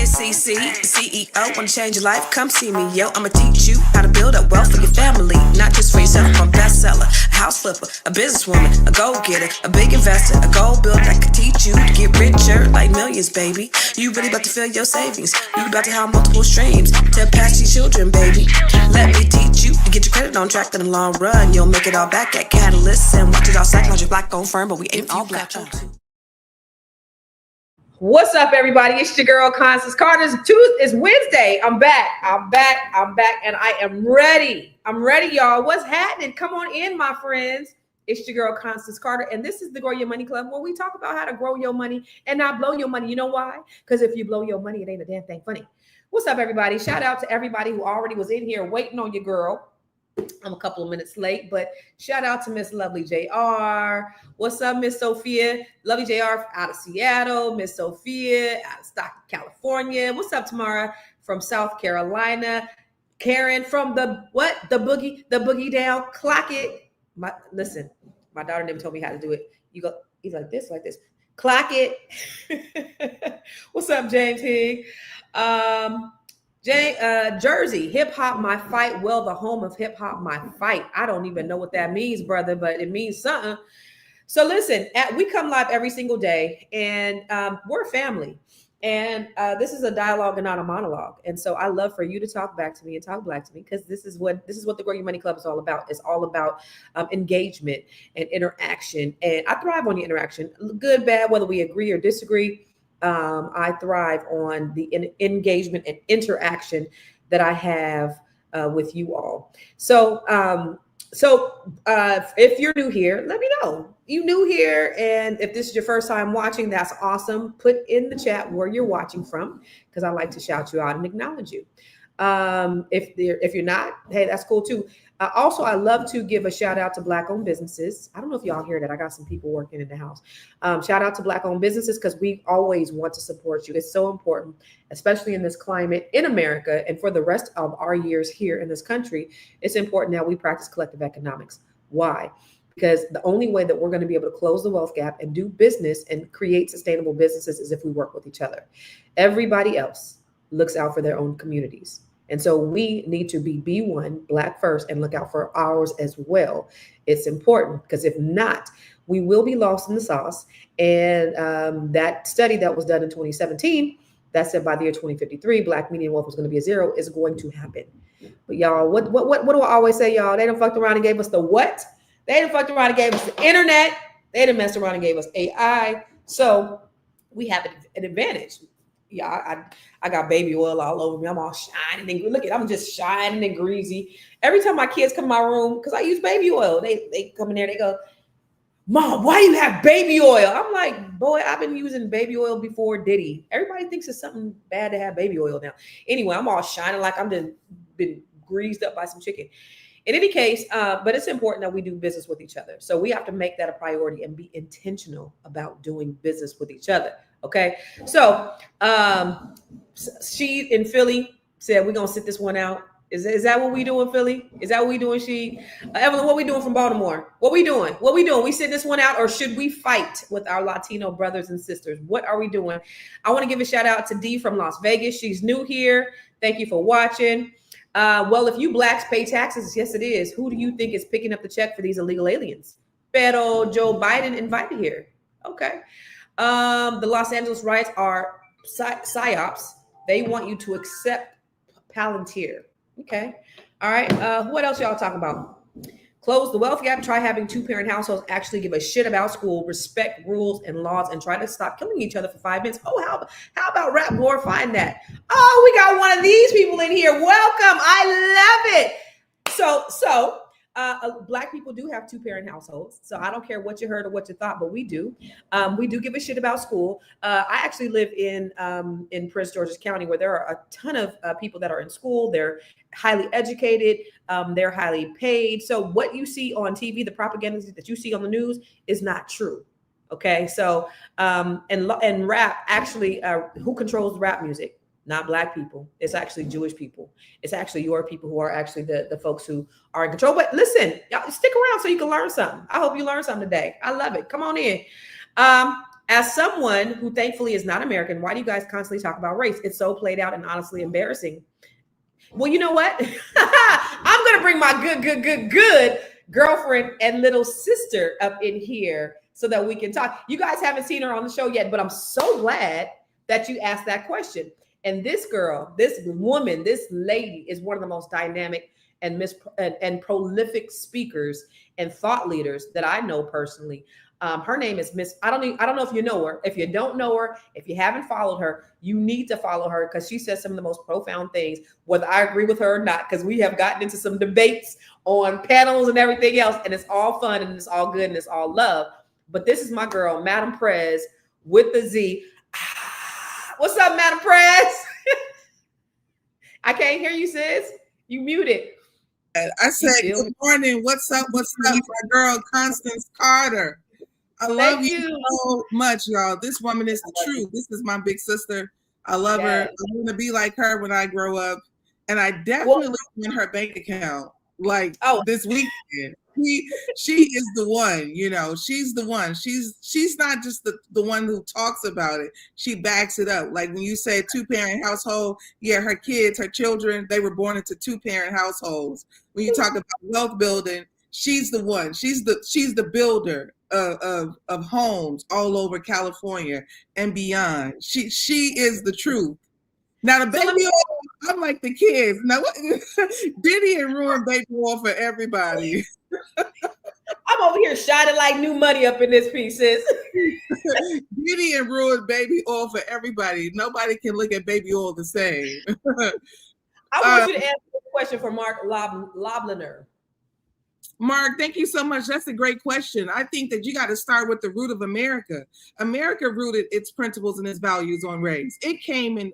CC, CEO, wanna change your life? Come see me, yo. I'ma teach you how to build up wealth for your family, not just for yourself. I'm a bestseller, a house flipper, a businesswoman, a go-getter, a big investor, a goal builder that could teach you to get richer like millions, baby. You really about to fill your savings. You about to have multiple streams to pass your children, baby. Let me teach you to get your credit on track in the long run. You'll make it all back at Catalyst and watch it all psychological black-owned firm, but we ain't all black. What's up, everybody? It's your girl, Constance Carter. It's Wednesday. I'm back, and I am ready. I'm ready, y'all. What's happening? Come on in, my friends. It's your girl, Constance Carter, and this is the Grow Your Money Club, where we talk about how to grow your money and not blow your money. You know why? Because if you blow your money, it ain't a damn thing funny. What's up, everybody? Shout out to everybody who already was in here waiting on your girl. I'm a couple of minutes late, but shout out to Miss Lovely JR. What's up, Miss Sophia? Lovely JR out of Seattle. Miss Sophia out of Stockton, California. What's up, Tamara from South Carolina? Karen from the boogie down. Clock it. Listen, my daughter never told me how to do it. You go, he's like this. Clock it. What's up, James Higg? Jersey, hip hop, my fight. Well, the home of hip hop, my fight. I don't even know what that means, brother, but it means something. So listen, we come live every single day, and we're a family. And this is a dialogue and not a monologue. And so I love for you to talk back to me and talk black to me, because this is what the Grow Your Money Club is all about. It's all about engagement and interaction. And I thrive on the interaction, good, bad, whether we agree or disagree. I thrive on the engagement and interaction that I have with you all. So if you're new here, let me know. You new here, and if this is your first time watching, that's awesome. Put in the chat where you're watching from, because I like to shout you out and acknowledge you. If you're not, hey, that's cool too. Also, I love to give a shout out to Black-owned businesses. I don't know if y'all hear that. I got some people working in the house. Shout out to Black-owned businesses, because we always want to support you. It's so important, especially in this climate in America and for the rest of our years here in this country. It's important that we practice collective economics. Why? Because the only way that we're going to be able to close the wealth gap and do business and create sustainable businesses is if we work with each other. Everybody else looks out for their own communities. And so we need to be B1, Black first, and look out for ours as well. It's important, because if not, we will be lost in the sauce. And that study that was done in 2017, that said by the year 2053, Black median wealth was going to be a zero, is going to happen. But y'all, what do I always say, y'all? They done fucked around and gave us the what? They done fucked around and gave us the internet. They done messed around and gave us AI. So we have an advantage. Yeah, I got baby oil all over me. I'm all shining and look at, I'm just shining and greasy. Every time my kids come in my room, because I use baby oil, they come in there, they go, Mom, why do you have baby oil? I'm like, boy, I've been using baby oil before Diddy. Everybody thinks it's something bad to have baby oil now. Anyway, I'm all shining like I'm been greased up by some chicken. In any case, but it's important that we do business with each other. So we have to make that a priority and be intentional about doing business with each other. Okay. So she in Philly said, we're going to sit this one out. Is that what we doing, Philly? Is that what we doing, she? Evelyn, what we doing from Baltimore? What we doing? We sit this one out, or should we fight with our Latino brothers and sisters? What are we doing? I want to give a shout out to Dee from Las Vegas. She's new here. Thank you for watching. Well, if you Blacks pay taxes, yes, it is. Who do you think is picking up the check for these illegal aliens? Pero Joe Biden invited here. Okay. The Los Angeles riots are psyops. They want you to accept Palantir. Okay. All right. What else y'all talking about? Close the wealth gap. Try having two-parent households. Actually give a shit about school. Respect rules and laws, and try to stop killing each other for 5 minutes. Oh, how about rap glorifying that? Oh, we got one of these people in here. Welcome. I love it. So Black people do have two-parent households. So I don't care what you heard or what you thought, but we do. We do give a shit about school. I actually live in Prince George's County, where there are a ton of people that are in school. They're highly educated. They're highly paid. So what you see on TV, the propaganda that you see on the news, is not true. Okay. So and rap, actually, who controls rap music? Not Black people. It's actually Jewish people. It's actually your people who are actually the folks who are in control. But listen, y'all stick around so you can learn something. I hope you learned something today. I love it. Come on in. As someone who thankfully is not American, why do you guys constantly talk about race? It's so played out and honestly embarrassing. Well, you know what? I'm going to bring my good girlfriend and little sister up in here so that we can talk. You guys haven't seen her on the show yet, but I'm so glad that you asked that question. And this girl, this woman, this lady is one of the most dynamic and prolific speakers and thought leaders that I know personally. Her name is Miss. I don't know if you know her. If you don't know her, if you haven't followed her, you need to follow her because she says some of the most profound things, whether I agree with her or not, because we have gotten into some debates on panels and everything else, and it's all fun and it's all good and it's all love. But this is my girl, Madam Prez, with the Z. What's up, Madam Prez? I can't hear you, sis. You muted. I said, good morning. What's up? What's up, my girl, Constance Carter? I love you so much, y'all. This woman is the truth. This is my big sister. I love her. I want to be like her when I grow up. And I definitely in her bank account, like this weekend. She is the one, you know, she's the one. She's not just the one who talks about it. She backs it up. Like when you say 2-parent household, yeah, her kids, her children, they were born into 2-parent households. When you talk about wealth building, she's the one. She's the builder of homes all over California and beyond. She is the truth. Now the baby oil, I'm like the kids. Now what Diddy and ruin baby oil for everybody. I'm over here shining like new money up in this piece, sis. Diddy and ruin baby oil for everybody. Nobody can look at baby oil the same. I want you to answer this question for Mark Lobliner. Mark, thank you so much. That's a great question. I think that you got to start with the root of America. America rooted its principles and its values on race. It came and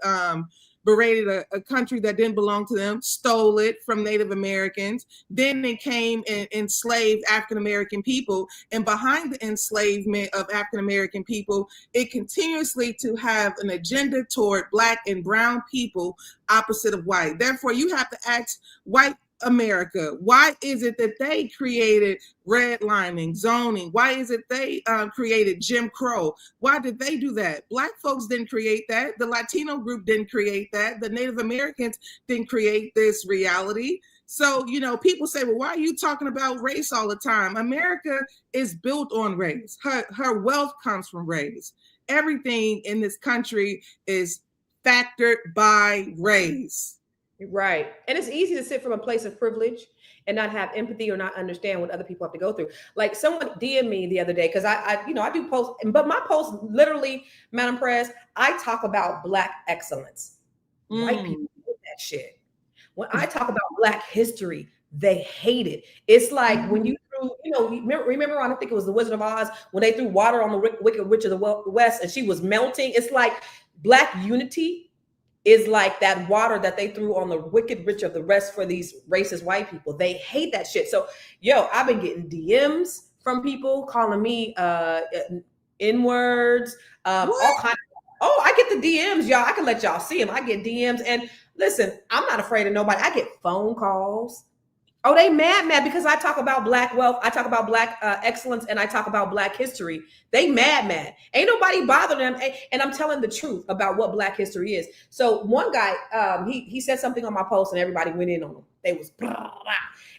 berated a country that didn't belong to them, stole it from Native Americans. Then it came and enslaved African-American people. And behind the enslavement of African-American people, it continuously to have an agenda toward Black and brown people opposite of white. Therefore, you have to ask white America, why is it that they created redlining, zoning? Why is it they created Jim Crow? Why did they do that? Black folks didn't create that. The Latino group didn't create that. The Native Americans didn't create this reality. So, you know, people say, well, why are you talking about race all the time? America is built on race. Her wealth comes from race. Everything in this country is factored by race. Right. And it's easy to sit from a place of privilege and not have empathy or not understand what other people have to go through. Like someone DM'd me the other day, because I do posts, but my posts literally, Madam Press, I talk about Black excellence. White people hate that shit. When I talk about Black history, they hate it. It's like when you threw, remember on, I think it was The Wizard of Oz, when they threw water on the Wicked Witch of the West and she was melting. It's like Black unity is like that water that they threw on the wicked rich of the rest for these racist white people. They hate that shit. So, I've been getting DMs from people calling me N-words, all kinds of, I get the DMs, y'all. I can let y'all see them. I get DMs. And listen, I'm not afraid of nobody. I get phone calls. Oh, they mad because I talk about Black wealth, I talk about Black excellence, and I talk about Black history. They mad. Ain't nobody bother them. And I'm telling the truth about what Black history is. So one guy, he said something on my post and everybody went in on him. They was blah, blah.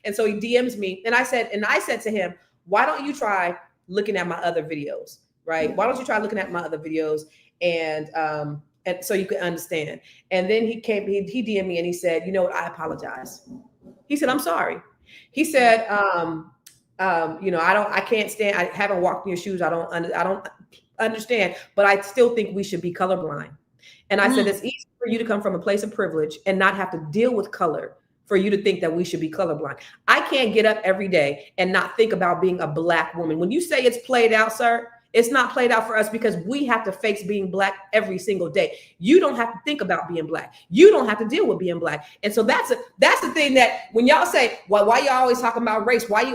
And so he DMs me and I said to him, why don't you try looking at my other videos, right? Why don't you try looking at my other videos and so you can understand. And then he DM'd me and he said, you know what, I apologize. He said, I'm sorry. He said, I can't stand, I haven't walked in your shoes. I don't understand, but I still think we should be colorblind. And I said, it's easy for you to come from a place of privilege and not have to deal with color for you to think that we should be colorblind. I can't get up every day and not think about being a Black woman. When you say it's played out, sir, it's not played out for us because we have to face being Black every single day. You don't have to think about being Black. You don't have to deal with being Black. And so that's the thing that when y'all say, well, why y'all always talking about race? Why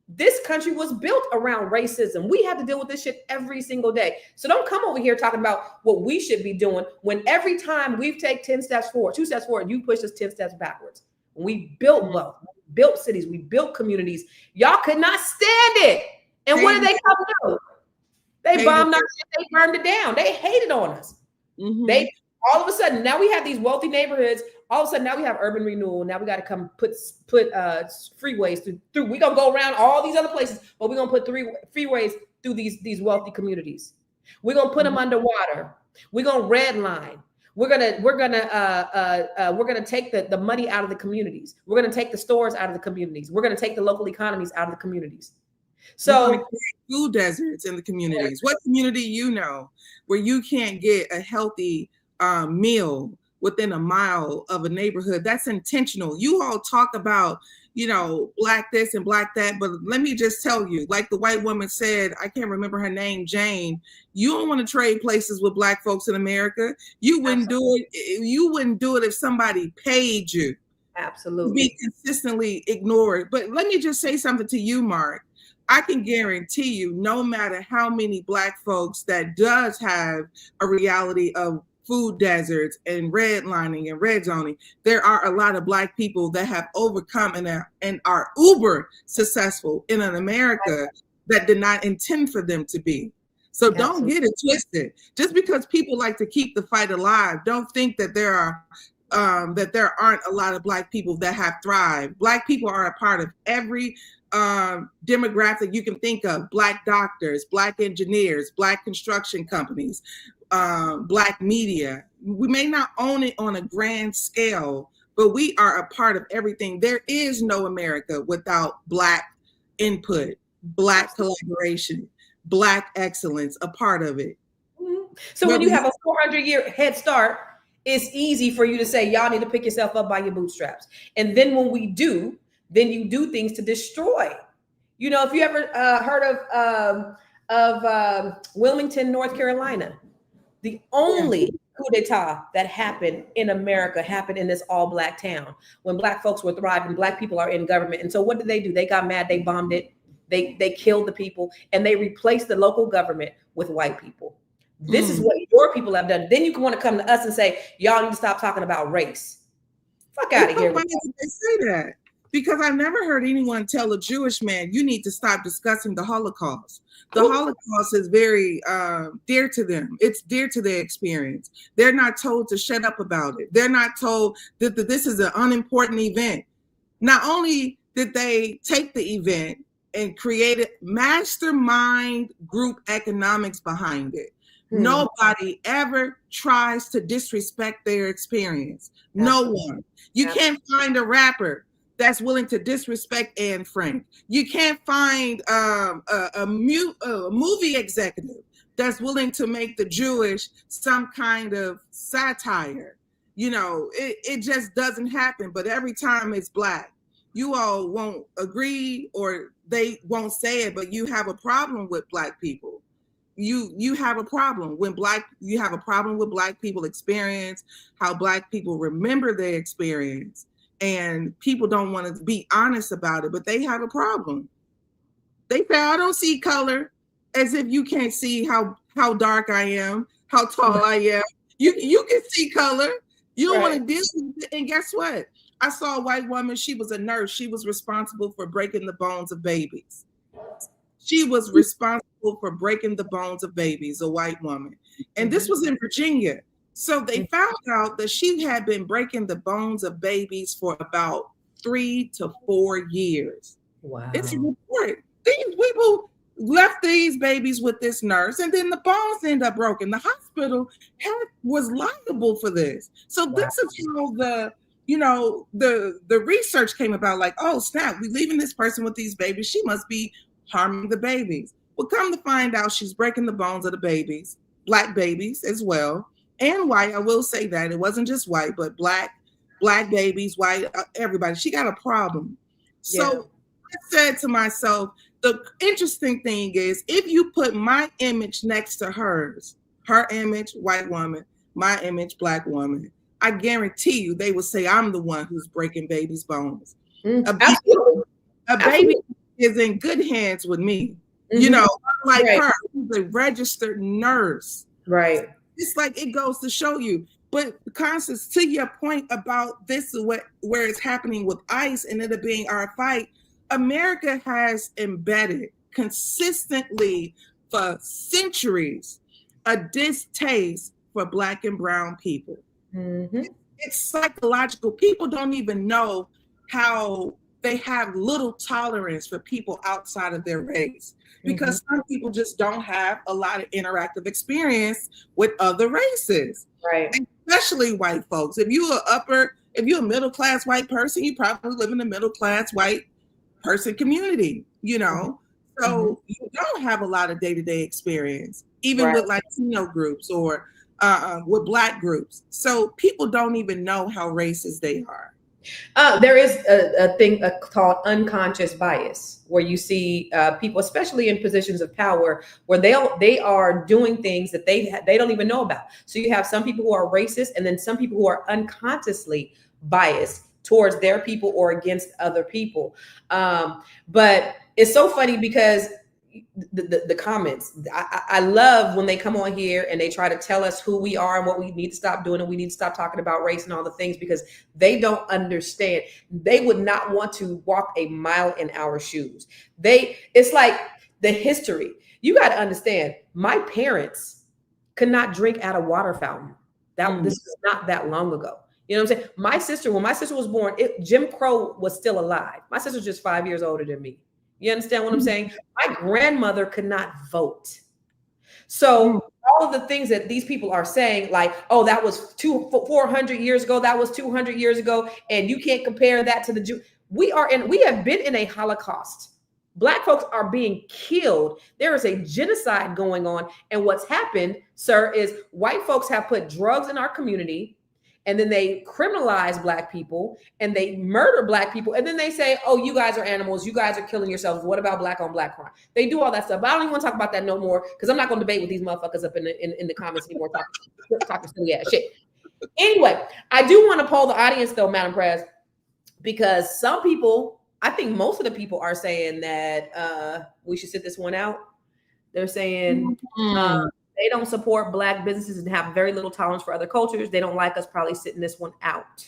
this country was built around racism. We have to deal with this shit every single day. So don't come over here talking about what we should be doing when every time we've taken 2 steps forward, you push us 10 steps backwards. When we built wealth, we built cities, we built communities. Y'all could not stand it. And what did they come to do? They bombed our shit, they burned it down. They hated on us. Mm-hmm. They all of a sudden now we have these wealthy neighborhoods. All of a sudden now we have urban renewal. Now we got to come put freeways through. We're gonna go around all these other places, but we're gonna put freeways through these wealthy communities. We're gonna put them underwater. We're gonna redline. We're gonna take the money out of the communities. We're gonna take the stores out of the communities. We're gonna take the local economies out of the communities. So food deserts in the communities. What community you know where you can't get a healthy meal within a mile of a neighborhood? That's intentional. You all talk about, you know, black this and black that, but let me just tell you, like the white woman said, I can't remember her name, Jane, you don't want to trade places with black folks in America. You wouldn't do it. You wouldn't do it if somebody paid you. Absolutely. Be consistently ignored. But let me just say something to you, Mark. I can guarantee you, no matter how many black folks that does have a reality of food deserts and redlining and red zoning, there are a lot of black people that have overcome and are uber successful in an America that did not intend for them to be. So don't get it twisted. Just because people like to keep the fight alive, don't think that there aren't a lot of black people that have thrived. Black people are a part of every demographic you can think of. Black doctors, black engineers, black construction companies, black media. We may not own it on a grand scale, but we are a part of everything. There is no America without black input, black collaboration, black excellence, a part of it. Mm-hmm. So when you have a 400-year head start, it's easy for you to say, y'all need to pick yourself up by your bootstraps. And then when we do, then you do things to destroy. You know, if you ever heard of Wilmington, North Carolina, the only coup d'etat that happened in America happened in this all black town when black folks were thriving, black people are in government. And so what did they do? They got mad, they bombed it, they killed the people, and they replaced the local government with white people. This is what your people have done. Then you can want to come to us and say, y'all need to stop talking about race. Fuck out of here. Why did they say that? Because I've never heard anyone tell a Jewish man, you need to stop discussing the Holocaust. The Holocaust is very dear to them. It's dear to their experience. They're not told to shut up about it. They're not told that this is an unimportant event. Not only did they take the event and create mastermind group economics behind it, nobody ever tries to disrespect their experience. No one. You can't find a rapper that's willing to disrespect Anne Frank. You can't find a movie executive that's willing to make the Jewish some kind of satire. You know, it just doesn't happen. But every time it's black, you all won't agree or they won't say it, but you have a problem with black people. You have a problem when you have a problem with black people experience, how black people remember their experience. And people don't want to be honest about it, but they have a problem. They say, I don't see color, as if you can't see how dark I am, how tall I am. You can see color. You don't want to deal with it. And guess what? I saw a white woman. She was a nurse. She was responsible for breaking the bones of babies. She was responsible for breaking the bones of babies, a white woman. And this was in Virginia. So they found out that she had been breaking the bones of babies for about 3 to 4 years. Wow. It's a report. These people left these babies with this nurse, and then the bones end up broken. The hospital was liable for this. So this is how the research came about. Like, oh snap, we leaving this person with these babies. She must be harming the babies. Well, come to find out, she's breaking the bones of the babies, black babies as well. And white, I will say that. It wasn't just white, but black babies, white, everybody. She got a problem. So I said to myself, the interesting thing is, if you put my image next to hers, her image, white woman, my image, black woman, I guarantee you they will say I'm the one who's breaking babies' bones. A baby is in good hands with me. You know, unlike her, who's a registered nurse. Right. It's like it goes to show you. But Constance, to your point about this, where it's happening with ICE and it being our fight, America has embedded consistently for centuries a distaste for Black and brown people. Mm-hmm. It's psychological. People don't even know how they have little tolerance for people outside of their race, because some people just don't have a lot of interactive experience with other races, Right. especially white folks. If you're a middle class white person, you probably live in a middle class white person community, you know. So you don't have a lot of day-to-day experience, even with Latino groups or with Black groups. So people don't even know how racist they are. There is a thing called unconscious bias, where you see people, especially in positions of power, where they are doing things that they don't even know about. So you have some people who are racist, and then some people who are unconsciously biased towards their people or against other people. But it's so funny because the comments, I love when they come on here and they try to tell us who we are and what we need to stop doing, and we need to stop talking about race and all the things, because they don't understand. They would not want to walk a mile in our shoes. It's like the history. You got to understand, my parents could not drink at a water fountain. This is not that long ago. You know what I'm saying? When my sister was born, Jim Crow was still alive. My sister's just 5 years older than me. You understand what I'm saying? My grandmother could not vote. So all of the things that these people are saying, like, oh, that was 400 years ago, that was 200 years ago, and you can't compare that to the Jew. We have been in a Holocaust. Black folks are being killed. There is a genocide going on. And what's happened, sir, is white folks have put drugs in our community, and then they criminalize Black people, and they murder Black people. And then they say, oh, you guys are animals. You guys are killing yourselves. What about Black on Black crime? They do all that stuff. But I don't even want to talk about that no more, because I'm not going to debate with these motherfuckers up in the comments anymore, talking silly ass shit. Anyway, I do want to poll the audience though, Madam Prez, because some people, I think most of the people are saying that we should sit this one out. They're saying they don't support Black businesses and have very little tolerance for other cultures. They don't like us probably sitting this one out.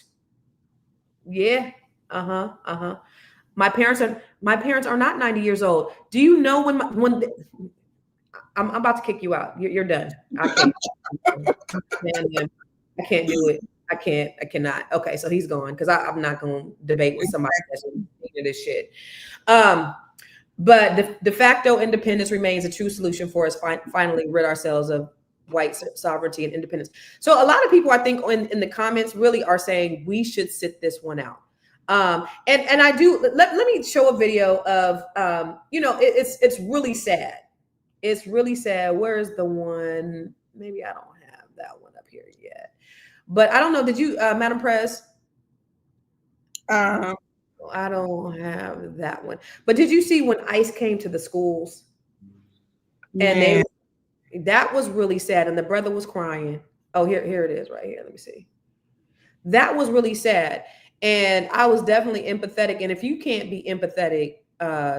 Yeah. My parents are not 90 years old. Do you know when I'm about to kick you out. You're done. I can't do it. I cannot. Okay, so he's gone, because I'm not going to debate with somebody that's into this shit. But de facto independence remains a true solution for us finally rid ourselves of white sovereignty and independence. So a lot of people, I think, in the comments really are saying we should sit this one out. And I do. Let me show a video of it's really sad. It's really sad. Where's the one? Maybe I don't have that one up here yet. But I don't know. Did you, Madam Prez? I don't have that one. But did you see when ICE came to the schools? And that was really sad. And the brother was crying. Oh, here it is right here. Let me see. That was really sad. And I was definitely empathetic. And if you can't be empathetic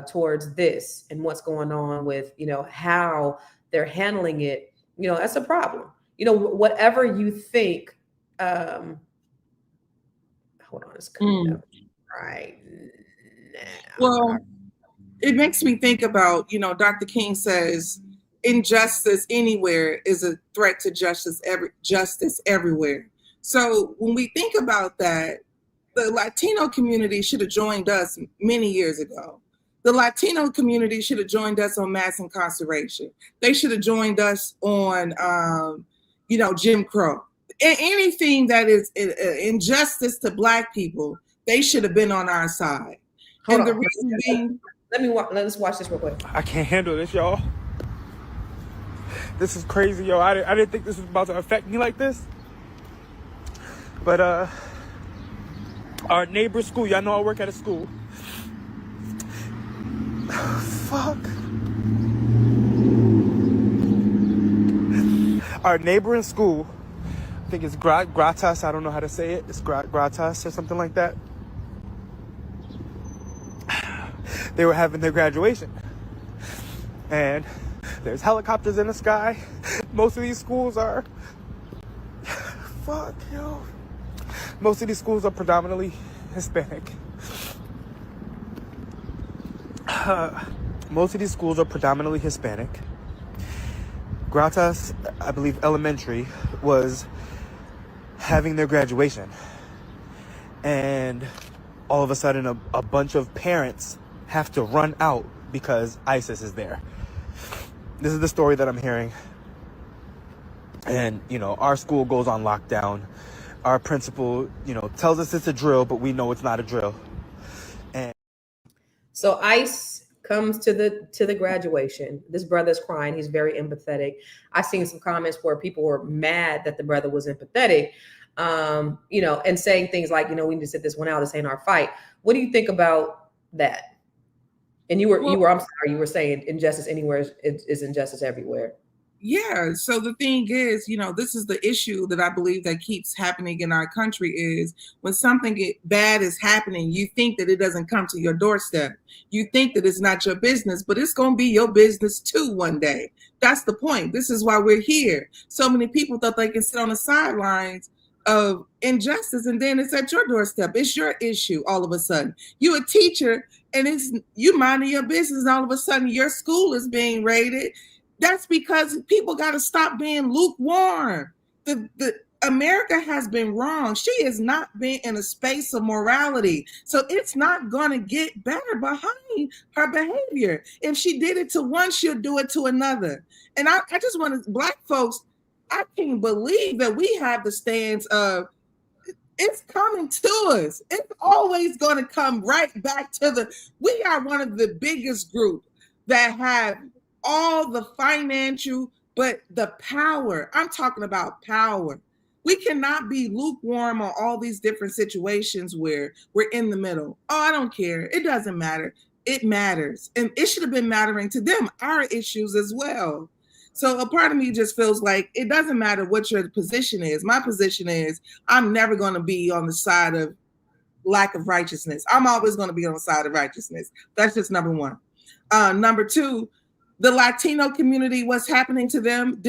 towards this and what's going on with, how they're handling it, that's a problem. Whatever you think, hold on, it's coming up right now. Well, it makes me think about, Dr. King says injustice anywhere is a threat to justice everywhere. So when we think about that, the Latino community should have joined us many years ago. The Latino community should have joined us on mass incarceration. They should have joined us on, Jim Crow. Anything that is injustice to Black people, they should have been on our side. The reason being, let's watch this real quick. I can't handle this, y'all. This is crazy, yo. I didn't think this was about to affect me like this. But our neighbor's school, y'all know I work at a school. Fuck. Our neighboring school, I think it's Gratas, I don't know how to say it. It's Gratas or something like that. They were having their graduation. And there's helicopters in the sky. Most of these schools are... Fuck, yo. Most of these schools are predominantly Hispanic. Most of these schools are predominantly Hispanic. Gratas, I believe elementary, was having their graduation. And all of a sudden, a bunch of parents have to run out because ISIS is there. This is the story that I'm hearing. And, our school goes on lockdown. Our principal, tells us it's a drill, but we know it's not a drill. And so ICE comes to the graduation. This brother's crying. He's very empathetic. I've seen some comments where people were mad that the brother was empathetic, and saying things like, we need to sit this one out. This ain't our fight. What do you think about that? And you were saying injustice anywhere is injustice everywhere. Yeah. So the thing is, this is the issue that I believe that keeps happening in our country is when something bad is happening, you think that it doesn't come to your doorstep. You think that it's not your business, but it's going to be your business too one day. That's the point. This is why we're here. So many people thought they can sit on the sidelines of injustice and then it's at your doorstep. It's your issue all of a sudden. You're a teacher and it's you minding your business and all of a sudden your school is being raided. That's because people got to stop being lukewarm. The America has been wrong. She has not been in a space of morality. So it's not going to get better behind her behavior. If she did it to one, she'll do it to another. And I just want to, Black folks, I can't believe that we have the stance of it's coming to us. It's always going to come right back to we are one of the biggest groups that have all the financial, but the power. I'm talking about power. We cannot be lukewarm on all these different situations where we're in the middle. Oh, I don't care. It doesn't matter. It matters. And it should have been mattering to them, our issues as well. So a part of me just feels like it doesn't matter what your position is. My position is I'm never going to be on the side of lack of righteousness. I'm always going to be on the side of righteousness. That's just number one. Number two, the Latino community, what's happening to them,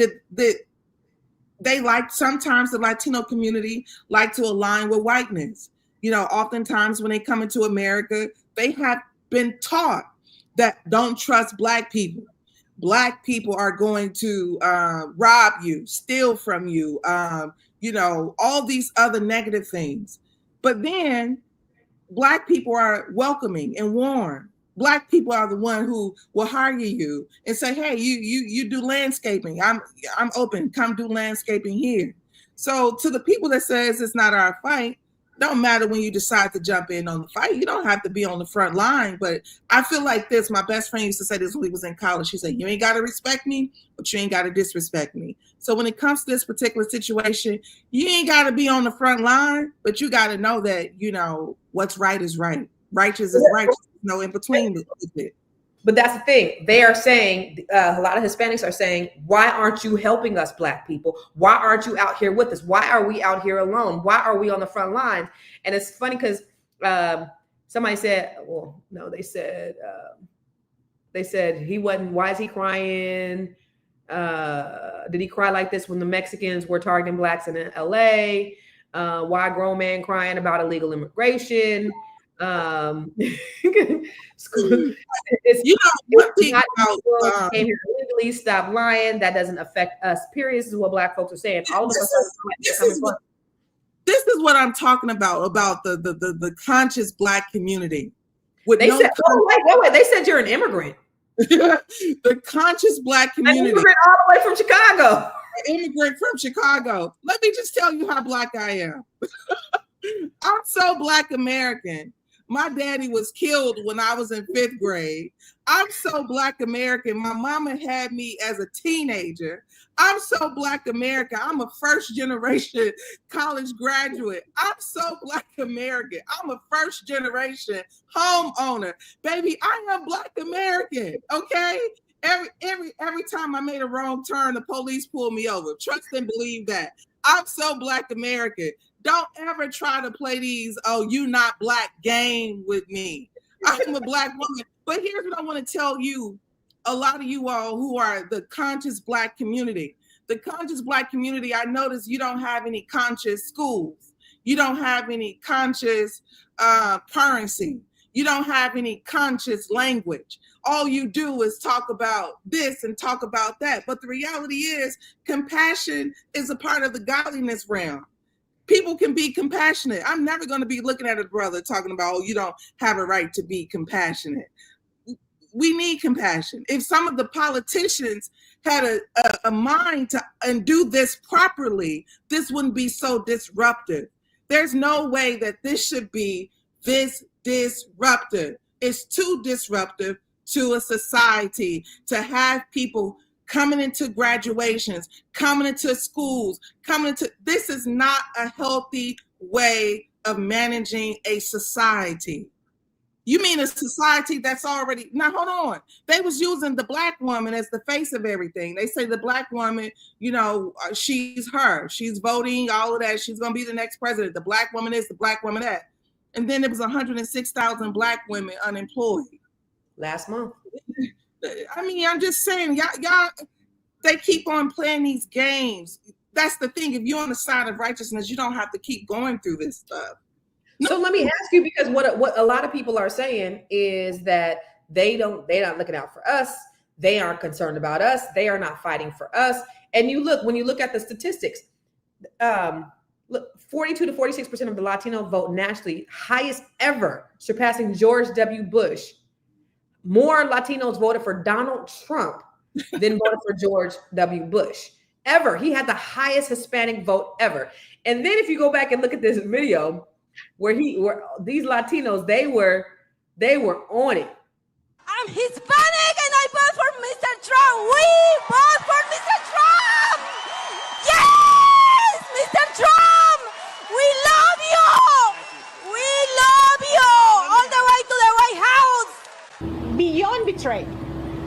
sometimes the Latino community like to align with whiteness. Oftentimes when they come into America, they have been taught that don't trust Black people. Black people are going to rob you, steal from you, all these other negative things. But then Black people are welcoming and warm. Black people are the one who will hire you and say, hey, you do landscaping. I'm open. Come do landscaping here. So to the people that says it's not our fight, don't matter when you decide to jump in on the fight. You don't have to be on the front line. But I feel like this. My best friend used to say this when he was in college. She said, you ain't got to respect me, but you ain't got to disrespect me. So when it comes to this particular situation, you ain't got to be on the front line, but you got to know that, what's right is right. Righteous is righteous. No in between with it. But that's the thing. They are saying, a lot of Hispanics are saying, why aren't you helping us, Black people? Why aren't you out here with us? Why are we out here alone? Why are we on the front lines? And it's funny because somebody said, well, no, they said he wasn't, why is he crying? Did he cry like this when the Mexicans were targeting Blacks in LA? Why a grown man crying about illegal immigration? Legally stop lying. That doesn't affect us. Period. This is what Black folks are saying. All of us. This is what I'm talking about the conscious Black community. They said, wait. They said you're an immigrant. The conscious Black community. An immigrant all the way from Chicago. An immigrant from Chicago. Let me just tell you how Black I am. I'm so Black American. My daddy was killed when I was in 5th grade. I'm so Black American. My mama had me as a teenager. I'm so Black American. I'm a first generation college graduate. I'm so Black American. I'm a first generation homeowner. Baby, I am Black American, okay? Every time I made a wrong turn, the police pulled me over. Trust and believe that. I'm so Black American. Don't ever try to play these, oh, you not Black game with me. I'm a Black woman. But here's what I want to tell you, a lot of you all who are the conscious Black community. The conscious Black community, I notice you don't have any conscious schools. You don't have any conscious currency. You don't have any conscious language. all you do is talk about this and talk about that. But the reality is compassion is a part of the godliness realm. People can be compassionate. I'm never going to be looking at a brother talking about, oh, you don't have a right to be compassionate. We need compassion. If some of the politicians had a mind to and do this properly, this wouldn't be so disruptive. There's no way that this should be this disruptive. It's too disruptive to a society to have people coming into graduations, coming into schools, this is not a healthy way of managing a society. You mean a society that's already, now hold on. They was using the Black woman as the face of everything. They say the Black woman, you know, she's her. She's voting, all of that. She's going to be the next president. The Black woman is, the Black woman that. And then there was 106,000 Black women unemployed. Last month. I mean, I'm just saying, y'all, they keep on playing these games. That's the thing. If you're on the side of righteousness, you don't have to keep going through this stuff. So let me ask you, because what a lot of people are saying is that they're not looking out for us. They aren't concerned about us. They are not fighting for us. And when you look at the statistics, look, 42 to 46% of the Latino vote nationally, highest ever, surpassing George W. Bush. More Latinos voted for Donald Trump than voted for George W. Bush ever. He had the highest Hispanic vote ever. And then if you go back and look at this video, where these Latinos, they were on it. I'm Hispanic and I vote for Mr. Trump. We vote for Mr. Trump. Yes, Mr. Trump. We love you. We love you. All the way to the White House. Beyond betrayed.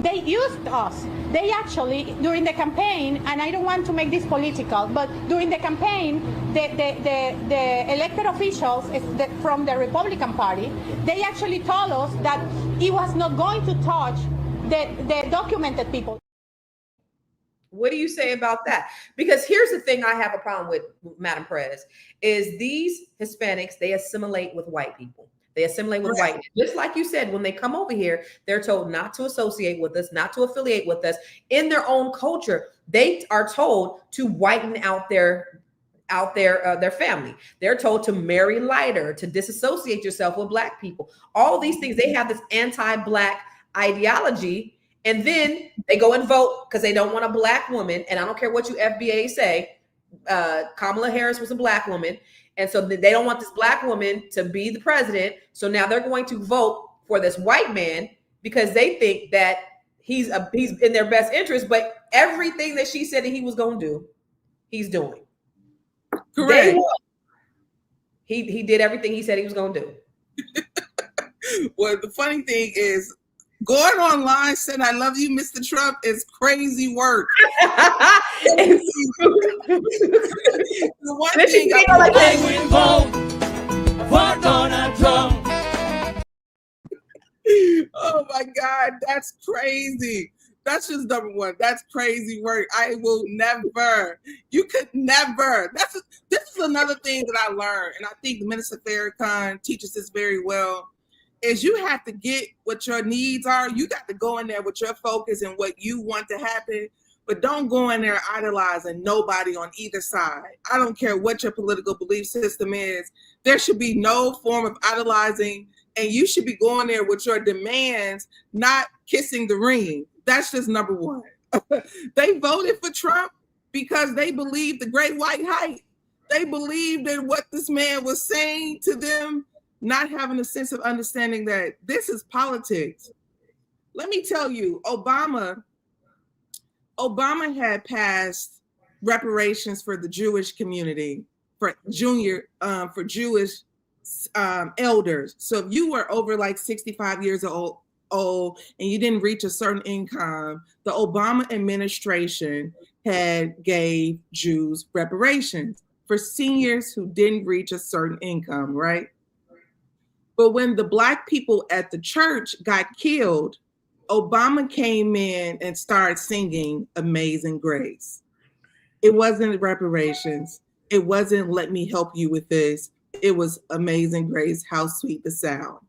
They used us. They actually, during the campaign, and I don't want to make this political, but during the campaign, the elected officials from the Republican Party, they actually told us that it was not going to touch the documented people. What do you say about that? Because here's the thing I have a problem with, Madam Perez, is these Hispanics, they assimilate with white people. They assimilate with white. Just like you said, when they come over here, they're told not to associate with us, not to affiliate with us. In their own culture, they are told to whiten out their family. They're told to marry lighter, to disassociate yourself with Black people. All these things, they have this anti-Black ideology, and then they go and vote because they don't want a Black woman. And I don't care what you FBA say, Kamala Harris was a Black woman. And so they don't want this Black woman to be the president. So now they're going to vote for this white man because they think that he's in their best interest. But everything that she said that he was going to do, he's doing. Correct. He did everything he said he was going to do. Well, the funny thing is, going online saying "I love you, Mr. Trump" is crazy work. The one thing I will vote for Donald Trump. Oh my God, that's crazy. That's just number one. That's crazy work. I will never. You could never. This is another thing that I learned, and I think Minister Farrakhan teaches this very well. Is you have to get what your needs are. You got to go in there with your focus and what you want to happen, but don't go in there idolizing nobody on either side. I don't care what your political belief system is. There should be no form of idolizing, and you should be going there with your demands, not kissing the ring. That's just number one. They voted for Trump because they believed the great white hype. They believed in what this man was saying to them, not having a sense of understanding that this is politics. Let me tell you, Obama had passed reparations for the Jewish community, for Jewish elders. So if you were over like 65 years old and you didn't reach a certain income, the Obama administration had gave Jews reparations for seniors who didn't reach a certain income, right? But when the Black people at the church got killed, Obama came in and started singing Amazing Grace. It wasn't reparations. It wasn't let me help you with this. It was Amazing Grace, how sweet the sound.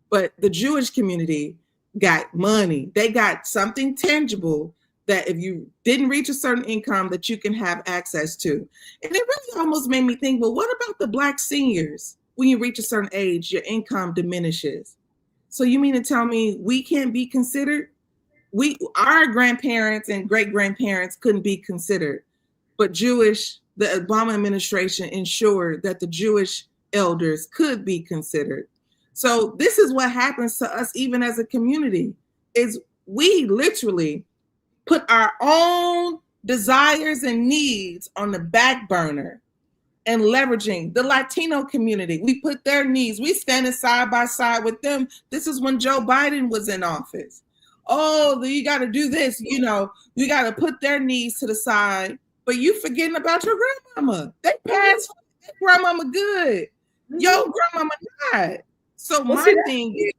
But the Jewish community, got money. They got something tangible that if you didn't reach a certain income that you can have access to. And it really almost made me think, well, what about the Black seniors? When you reach a certain age, your income diminishes. So you mean to tell me we can't be considered? Our grandparents and great-grandparents couldn't be considered, but the Obama administration ensured that the Jewish elders could be considered. So this is what happens to us even as a community, is we literally put our own desires and needs on the back burner and leveraging the Latino community. We put their needs, we standing side by side with them. This is when Joe Biden was in office. Oh, you got to do this, you got to put their needs to the side, but you forgetting about your grandmama. They passed their grandmama good. Your grandmama not. So my thing is,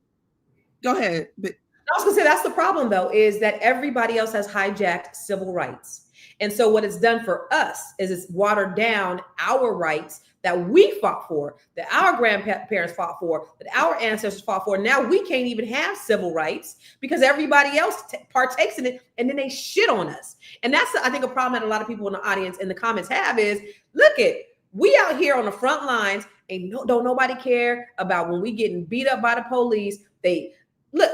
go ahead. But I was gonna say that's the problem though, is that everybody else has hijacked civil rights. And so what it's done for us is it's watered down our rights that we fought for, that our grandparents fought for, that our ancestors fought for. Now we can't even have civil rights because everybody else partakes in it, and then they shit on us. And that's, I think, a problem that a lot of people in the audience, in the comments have is, look we out here on the front lines, and don't nobody care about when we getting beat up by the police. They Look,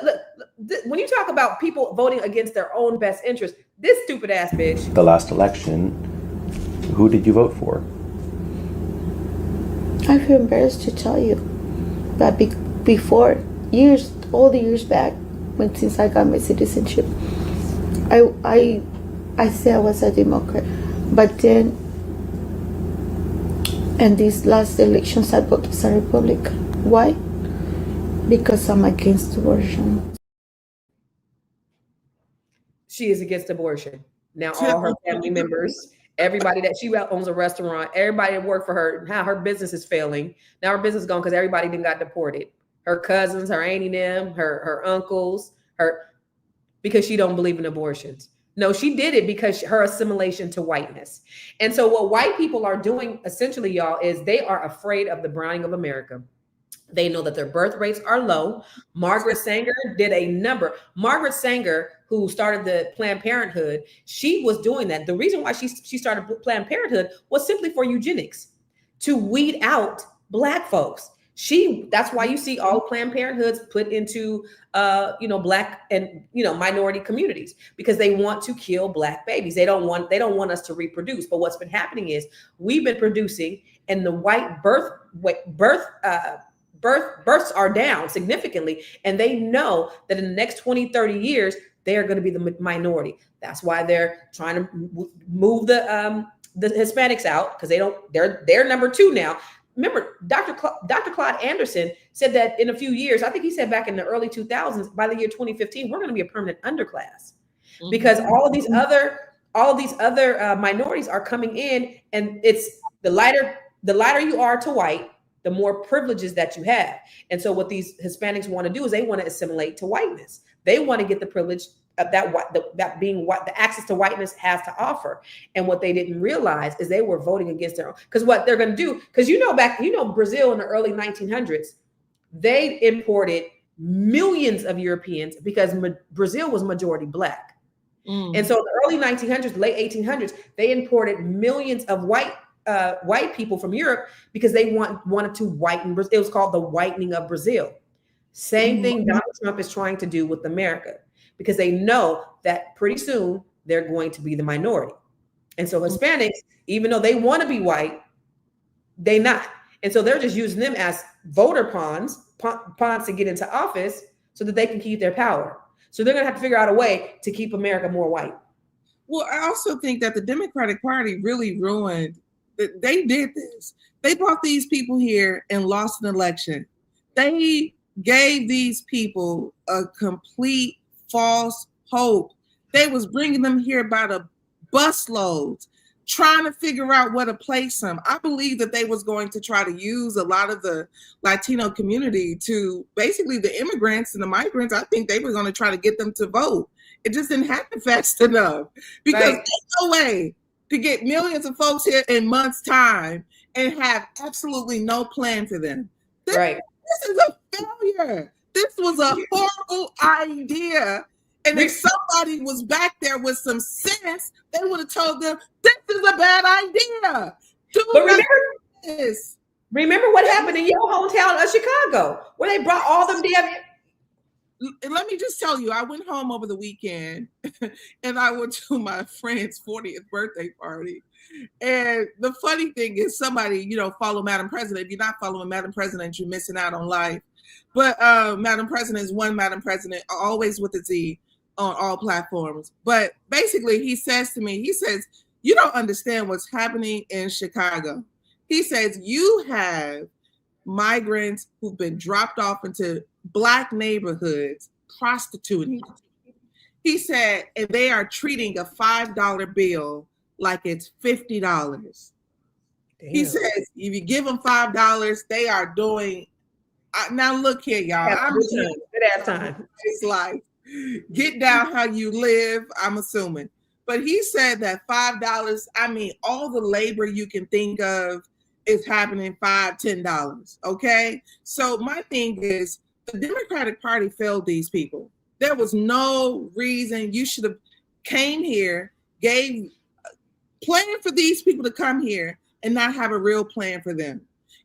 when you talk about people voting against their own best interest, this stupid ass bitch. The last election, who did you vote for? I feel embarrassed to tell you, but before all the years back, since I got my citizenship, I said I was a Democrat, but then, in these last elections, I voted as a Republican. Why? Because I'm against abortion. She is against abortion. Now all her family members, everybody that she owns a restaurant, everybody that worked for her, now her business is failing. Now her business is gone because everybody then got deported. Her cousins, her auntie them, her uncles, because she don't believe in abortions. No, she did it because her assimilation to whiteness. And so what white people are doing essentially, y'all, is they are afraid of the browning of America. They know that their birth rates are low. Margaret Sanger did a number. Margaret Sanger, who started the Planned Parenthood, she was doing that. The reason why she started Planned Parenthood was simply for eugenics, to weed out Black folks. That's why you see all Planned Parenthoods put into, Black and, minority communities, because they want to kill Black babies. They don't want us to reproduce. But what's been happening is we've been producing, and the white births are down significantly, and they know that in the next 20, 30 years, they are going to be the minority. That's why they're trying to move the Hispanics out, because they're number 2 now. Remember, Dr. Claude Anderson said that in a few years, I think he said back in the early 2000s, by the year 2015, we're going to be a permanent underclass, because all of these other minorities are coming in, and it's the lighter you are to white, the more privileges that you have. And so what these Hispanics want to do is they want to assimilate to whiteness. They want to get the privilege of that being what the access to whiteness has to offer. And what they didn't realize is they were voting against their own. Because what they're going to do, because Brazil in the early 1900s, they imported millions of Europeans because Brazil was majority Black. And so in the early 1900s, late 1800s, they imported millions of white people from Europe because they wanted to whiten Brazil. It was called the whitening of Brazil. Same thing Donald Trump is trying to do with America, because they know that pretty soon they're going to be the minority. And so Hispanics, even though they want to be white, they not. And so they're just using them as voter pawns to get into office so that they can keep their power. So they're going to have to figure out a way to keep America more white. Well, I also think that the Democratic Party really ruined. They did this. They brought these people here and lost an election. They gave these people a complete false hope. They was bringing them here by the busloads, trying to figure out where to place them. I believe that they was going to try to use a lot of the Latino community to, basically the immigrants and the migrants, I think they were going to try to get them to vote. It just didn't happen fast enough, because there's no way to get millions of folks here in months' time and have absolutely no plan for them. This is a failure. This was a horrible idea. And if somebody was back there with some sense, they would have told them, this is a bad idea. Remember what happened in your hometown of Chicago, where they brought all them damn. And let me just tell you, I went home over the weekend and I went to my friend's 40th birthday party. And the funny thing is, somebody, follow Madam President. If you're not following Madam President, you're missing out on life. But Madam President is one Madam President, always with a Z, on all platforms. But basically, he says, you don't understand what's happening in Chicago. He says, you have migrants who've been dropped off into Black neighborhoods prostituting. He said, and they are treating a $5 bill like it's $50. Damn. He says, if you give them $5, they are doing. Now look here, y'all. Good time. It's like, get down how you live, I'm assuming. But he said that $5, I mean, all the labor you can think of is happening $5, $10. Okay. So my thing is, the Democratic Party failed these people. There was no reason. You should have came here, planned for these people to come here and not have a real plan for them.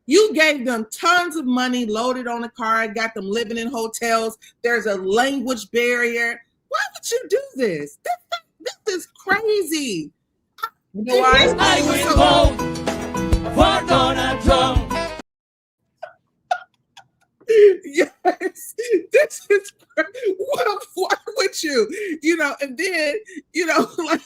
You gave them tons of money, loaded on a car, got them living in hotels. There's a language barrier. Why would you do this? This is crazy. You know why? I will vote for Donald Trump. Yes, this is why would you? And then like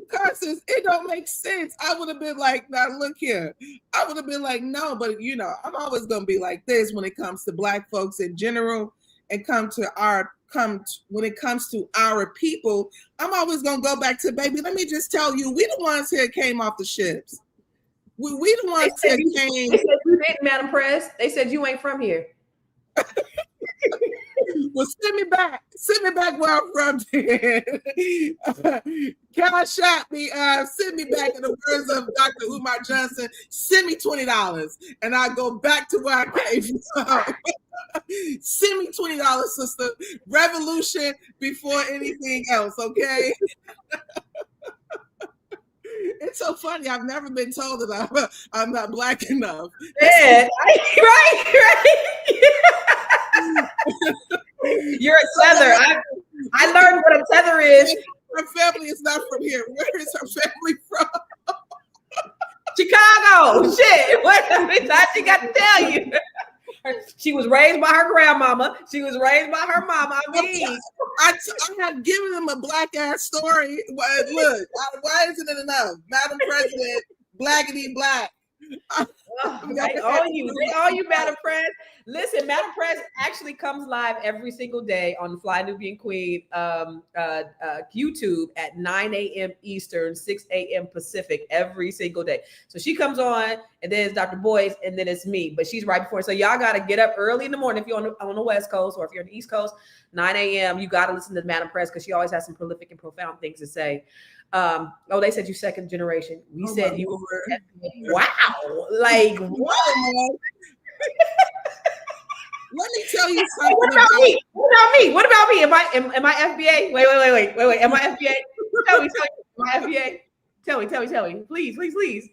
Constance, it don't make sense. I would have been like, now look here. I would have been like, no, but I'm always gonna be like this when it comes to Black folks in general, and when it comes to our people. I'm always gonna go back to, baby, let me just tell you, we the ones here came off the ships. We the ones that came. They said you didn't, Madam Press. They said you ain't from here. Well, send me back where I'm from. Cash out me. Send me back in the words of Dr. Umar Johnson. Send me $20, and I go back to where I came from. Send me $20, sister. Revolution before anything else. Okay. It's so funny. I've never been told that I'm not Black enough. Yeah, right. You're a tether. I learned what a tether is. Her family is not from here. Where is her family from? Chicago. Shit. What she got to tell you? She was raised by her grandmama. She was raised by her mama. I have given them a Black ass story. Look, why isn't it enough? Madam President, Blackity Black. They all you, Madam Press. Listen, Madam Press actually comes live every single day on the Fly Nubian Queen YouTube at 9 a.m. Eastern, 6 a.m. Pacific every single day. So she comes on, and then it's Dr. Boyce, and then it's me. But she's right before. So y'all got to get up early in the morning if you're on the West Coast, or if you're on the East Coast, 9 a.m. You got to listen to Madam Press, because she always has some prolific and profound things to say. They said you second generation. We said you were. Wow, like what? Let me tell you something. What about me? What about me? Am I FBA? Wait. Am I FBA? Tell me. Am I FBA? Tell me. Please.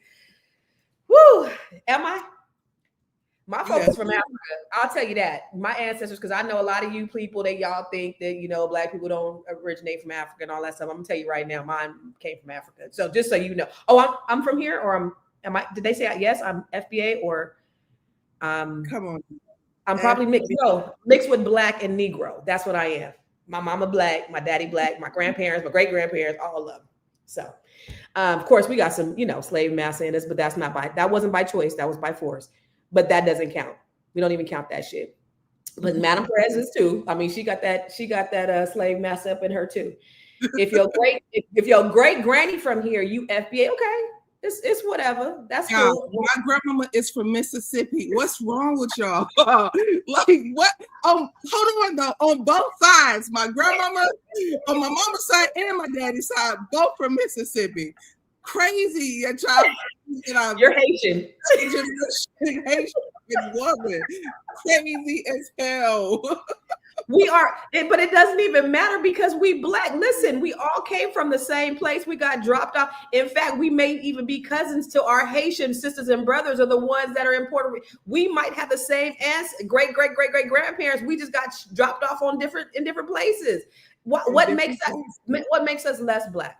Woo. Am I? My folks is from Africa. I'll tell you that. My ancestors, because I know a lot of you people that y'all think that, Black people don't originate from Africa and all that stuff. I'm gonna tell you right now, mine came from Africa. So just so you know. Oh, I'm from here, or am I? Did they say yes? I'm FBA, or come on. I'm probably mixed. No, mixed with Black and Negro. That's what I am. My mama Black, my daddy Black, my grandparents, my great grandparents, all of them. So, of course, we got some, slave master in us, but that wasn't by choice. That was by force. But that doesn't count. We don't even count that shit. But Madam Perez is too. I mean, she got that slave master up in her too. If your great granny from here, you FBA, okay. It's whatever. That's cool. My grandmama is from Mississippi. What's wrong with y'all? Like what? Hold on though. On both sides, my grandmama on my mama's side and my daddy's side, both from Mississippi. Crazy, y'all. You're Haitian. Haitian. woman. Crazy as hell. We are, but it doesn't even matter because we Black. Listen, we all came from the same place. We got dropped off. In fact, we may even be cousins to our Haitian sisters and brothers, are the ones that are in Puerto Rico. We might have the same great grandparents. We just got dropped off in different places. What makes us less Black?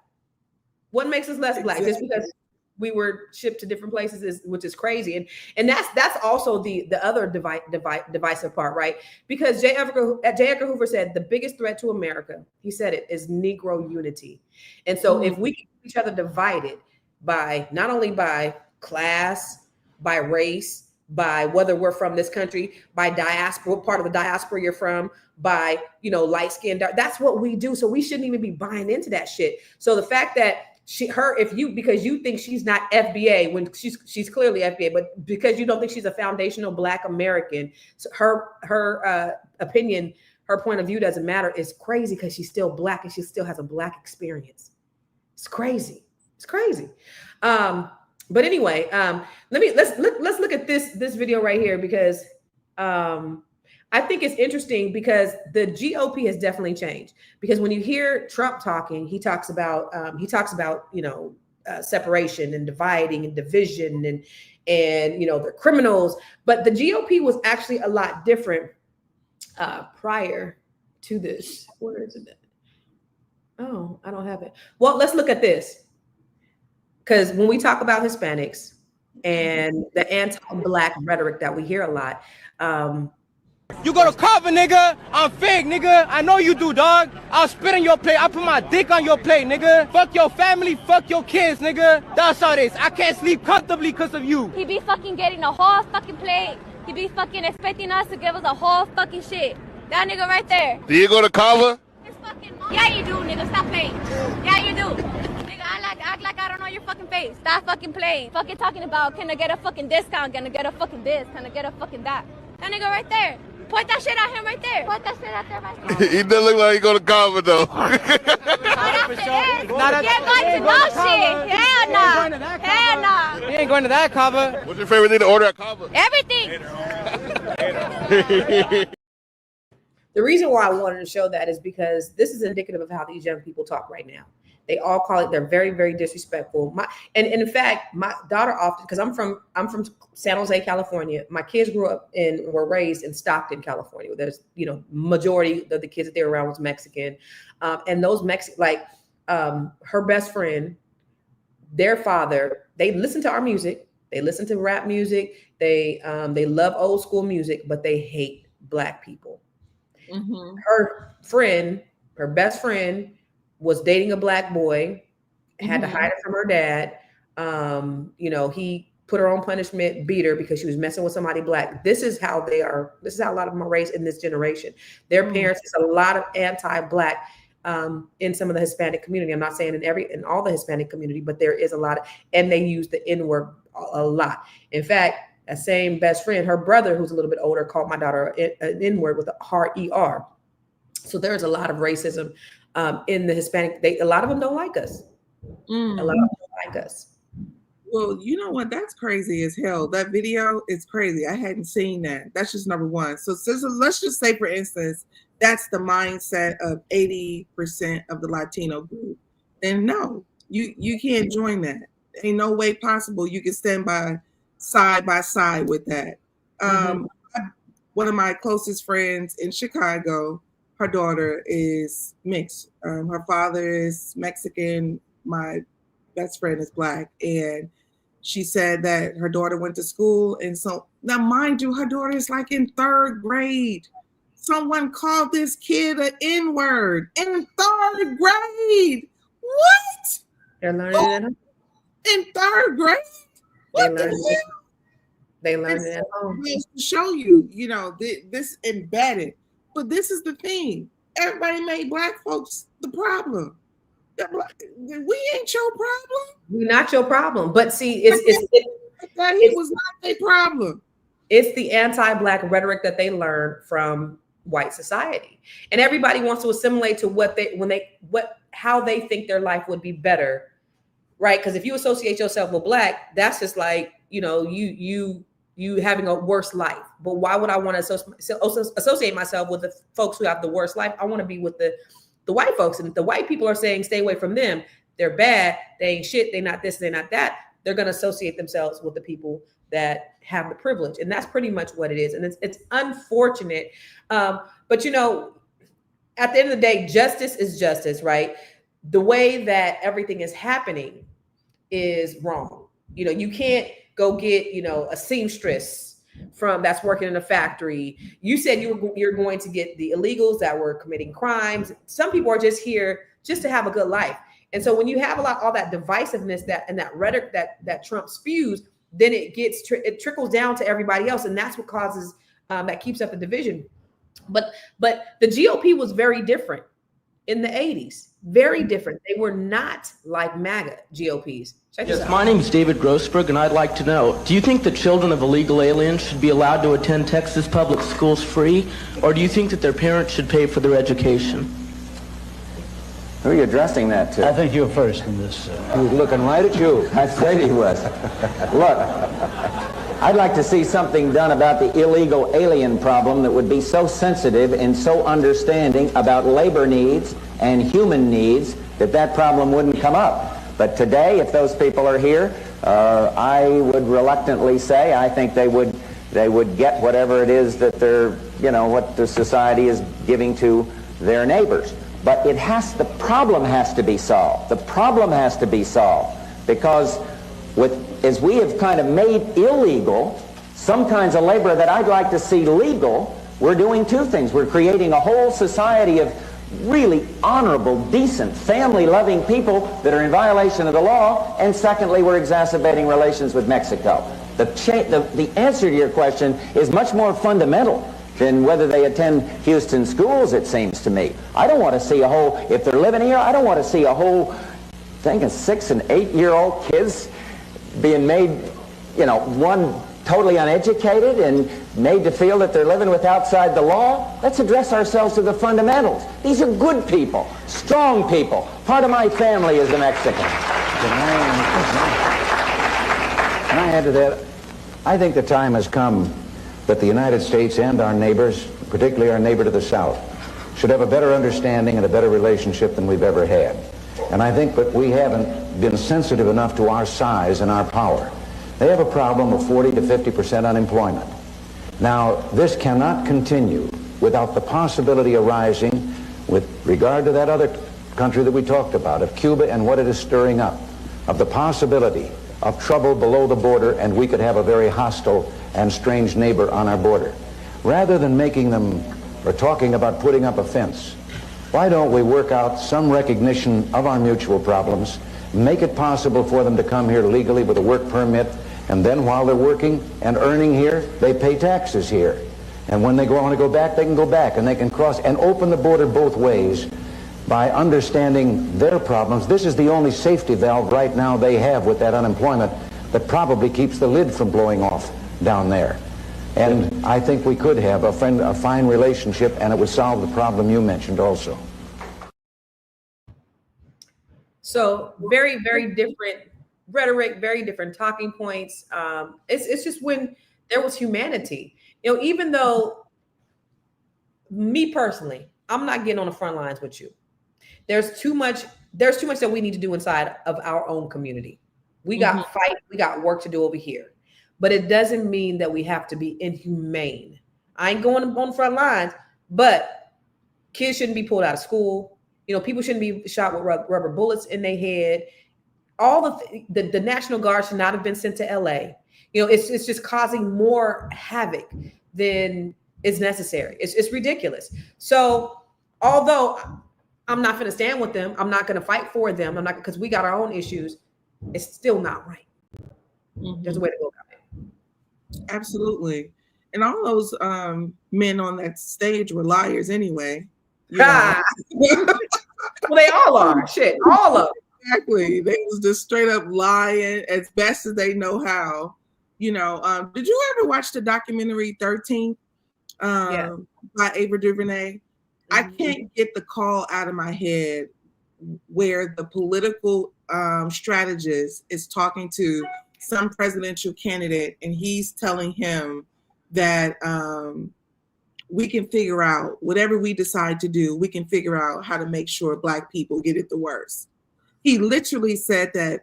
What makes us less Black? Just because we were shipped to different places, which is crazy, and that's also the other divisive part, right? Because J. Edgar Hoover said the biggest threat to America, he said it, is Negro unity. And so if we keep each other divided by not only by class, by race, by whether we're from this country, by diaspora, what part of the diaspora you're from, by light skin, that's what we do. So we shouldn't even be buying into that shit. So the fact that because you think she's not FBA when she's clearly FBA, but because you don't think she's a foundational Black American, so her opinion, her point of view doesn't matter, is crazy because she's still Black and she still has a Black experience. It's crazy. It's crazy. But anyway, let's look at this video right here because I think it's interesting because the GOP has definitely changed. Because when you hear Trump talking, he talks about separation and dividing and division and the criminals. But the GOP was actually a lot different prior to this. Where is it? Oh, I don't have it. Well, let's look at this. Because when we talk about Hispanics and the anti-Black rhetoric that we hear a lot, you go to cover, nigga. I'm fake, nigga. I know you do, dog. I'll spit on your plate. I'll put my dick on your plate, nigga. Fuck your family. Fuck your kids, nigga. That's how it is. I can't sleep comfortably because of you. He be fucking getting a whole fucking plate. He be fucking expecting us to give us a whole fucking shit. That nigga right there. Do you go to cover? Yeah, you do, nigga. Stop playing. Yeah, you do. Nigga, act like I don't know your fucking face. Stop fucking playing. Fucking talking about, can I get a fucking discount? Can I get a fucking this? Can I get a fucking that? That nigga right there. Point that shit at him right there. Point that shit at there right there. He doesn't look like he go to cover though. Hell no. He ain't going to that cover. What's your favorite thing to order at cover? Everything. The reason why I wanted to show that is because this is indicative of how these young people talk right now. They all call it, they're very, very disrespectful. And in fact, my daughter often, because I'm from San Jose, California. My kids were raised in Stockton, California. There's, majority of the kids that they were around was Mexican. And those her best friend, their father, they listen to our music. They listen to rap music. They love old school music, but they hate Black people. Mm-hmm. Her best friend was dating a Black boy, had to hide it from her dad. He put her on punishment, beat her because she was messing with somebody Black. This is how they are. This is how a lot of them are raised in this generation. Their parents, it's a lot of anti-Black in some of the Hispanic community. I'm not saying in all the Hispanic community, but there is a lot and they use the N-word a lot. In fact, that same best friend, her brother, who's a little bit older, called my daughter an N-word with a hard ER. So there's a lot of racism in the Hispanic. A lot of them don't like us. A lot of them don't like us. Well, you know what? That's crazy as hell. That video is crazy. I hadn't seen that. That's just number one. So let's just say, for instance, that's the mindset of 80% of the Latino group. Then no, you can't join that. Ain't no way possible you can stand side by side with that. One of my closest friends in Chicago, her daughter is mixed. Her father is Mexican. My best friend is Black. And she said that her daughter went to school. And so now, mind you, her daughter is like in 3rd grade. Someone called this kid an N-word in 3rd grade. What? They're learning it in 3rd grade? What the hell? They learned it at home. To show you, this embedded. But this is the thing. Everybody made Black folks the problem. We ain't your problem. We're not your problem. But see, it was not a problem. It's the anti-Black rhetoric that they learned from white society. And everybody wants to assimilate to how they think their life would be better. Right? Because if you associate yourself with Black, that's just like, you you having a worse life. But why would I want to associate myself with the folks who have the worst life? I want to be with the white folks. And if the white people are saying stay away from them, they're bad, they ain't shit, they're not this, they're not that, they're going to associate themselves with the people that have the privilege. And that's pretty much what it is. And it's unfortunate. But, you know, at the end of the day, justice is justice, right? The way that everything is happening is wrong. You know, you can't go get, you know, a seamstress that's working in a factory. You said you're going to get the illegals that were committing crimes. Some people are just here just to have a good life. And so when you have all that divisiveness and that rhetoric that Trump spews, then it trickles down to everybody else. And that's what causes, that keeps up the division. But the GOP was very different in the 80s, very different. They were not like MAGA GOPs. Check this out. My name is David Grossberg, and I'd like to know, do you think the children of illegal aliens should be allowed to attend Texas public schools free, or do you think that their parents should pay for their education? Who are you addressing that to? I think you're first in this. He was looking right at you. I said he was. Look, I'd like to see something done about the illegal alien problem that would be so sensitive and so understanding about labor needs and human needs that problem wouldn't come up. But today, if those people are here, I would reluctantly say I think they would get whatever it is that they're, you know, what the society is giving to their neighbors. But the problem has to be solved. The problem has to be solved because as we have kind of made illegal some kinds of labor that I'd like to see legal, we're doing two things. We're creating a whole society of really honorable, decent, family-loving people that are in violation of the law, and secondly, we're exacerbating relations with Mexico. The answer to your question is much more fundamental than whether they attend Houston schools, it seems to me. I don't want to see if they're living here, I don't want to see a whole thing of 6- and 8-year-old kids being made, you know, one totally uneducated and made to feel that they're living with outside the law. Let's address ourselves to the fundamentals. These are good people, strong people. Part of my family is a Mexican. Can I add to that? I think the time has come that the United States and our neighbors, particularly our neighbor to the south, should have a better understanding and a better relationship than we've ever had. And I think that we haven't been sensitive enough to our size and our power. They have a problem of 40 to 50% unemployment. Now, this cannot continue without the possibility arising with regard to that other country that we talked about, of Cuba and what it is stirring up, of the possibility of trouble below the border, and we could have a very hostile and strange neighbor on our border. Rather than making them or talking about putting up a fence, why don't we work out some recognition of our mutual problems, make it possible for them to come here legally with a work permit, and then while they're working and earning here, they pay taxes here. And when they want to go back, they can go back, and they can cross and open the border both ways by understanding their problems. This is the only safety valve right now they have with that unemployment that probably keeps the lid from blowing off down there. And I think we could have a fine relationship, and it would solve the problem you mentioned also. So very, very different rhetoric, very different talking points. It's just when there was humanity. You know, even though me personally, I'm not getting on the front lines with you. There's too much that we need to do inside of our own community. We got fight, we got work to do over here. But it doesn't mean that we have to be inhumane. I ain't going on the front lines, but kids shouldn't be pulled out of school. You know, people shouldn't be shot with rubber bullets in their head. All the National Guard should not have been sent to LA. You know, it's just causing more havoc than is necessary. It's ridiculous. So although I'm not going to stand with them, I'm not going to fight for them, I'm not, because we got our own issues, it's still not right. There's a way to go about it. Absolutely. And all those men on that stage were liars anyway. Well, they all are. Shit, all of them. Exactly. They was just straight up lying as best as they know how. You know, did you ever watch the documentary 13 by Ava DuVernay? I can't get the call out of my head where the political strategist is talking to some presidential candidate, and he's telling him that we can figure out whatever we decide to do, we can figure out how to make sure Black people get it the worst. He literally said that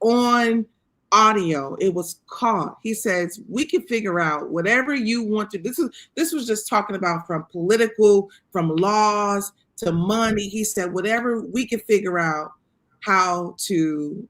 on audio. It was caught. He says, we can figure out whatever you want to. This was just talking about from political, from laws to money. He said, whatever we can figure out how to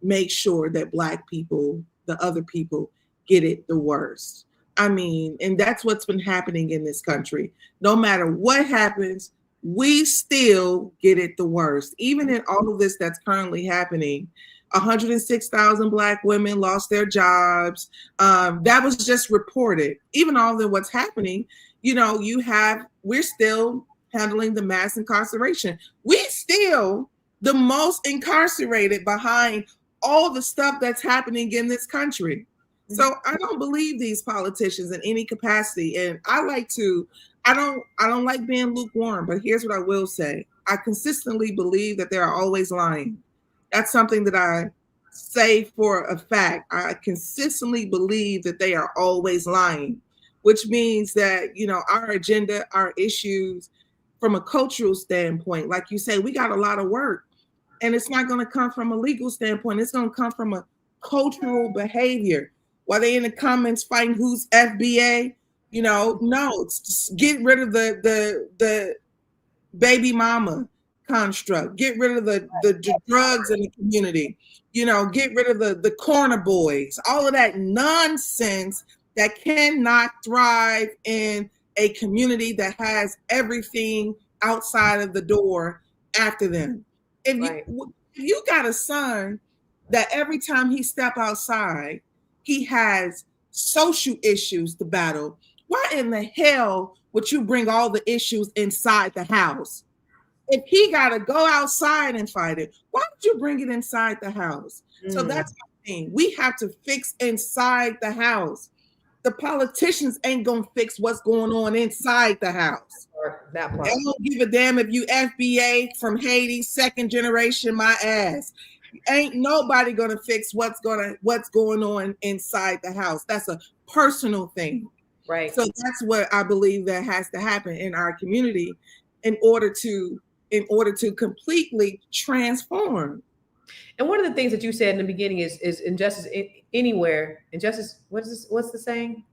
make sure that Black people, the other people, get it the worst. I mean, and that's what's been happening in this country. No matter what happens, we still get it the worst. Even in all of this that's currently happening, 106,000 Black women lost their jobs. That was just reported. Even all of what's happening, we're still handling the mass incarceration. We still the most incarcerated behind all the stuff that's happening in this country. So I don't believe these politicians in any capacity. And I don't like being lukewarm, but here's what I will say. I consistently believe that they are always lying. That's something that I say for a fact. I consistently believe that they are always lying, which means that, our agenda, our issues from a cultural standpoint, like you say, we got a lot of work, and it's not going to come from a legal standpoint. It's going to come from a cultural behavior. While they in the comments fighting who's FBA, no, just get rid of the baby mama construct, get rid of the drugs in the community, get rid of the corner boys, all of that nonsense that cannot thrive in a community that has everything outside of the door after them. If you got a son that every time he step outside, he has social issues to battle, why in the hell would you bring all the issues inside the house? If he got to go outside and fight it, why would you bring it inside the house? So that's my thing. We have to fix inside the house. The politicians ain't going to fix what's going on inside the house. That part. They don't give a damn if you FBA from Haiti, second generation, my ass. Ain't nobody going to fix what's going on inside the house. That's a personal thing. Right. So that's what I believe that has to happen in our community in order to completely transform. And one of the things that you said in the beginning is injustice anywhere. Injustice, what's the saying?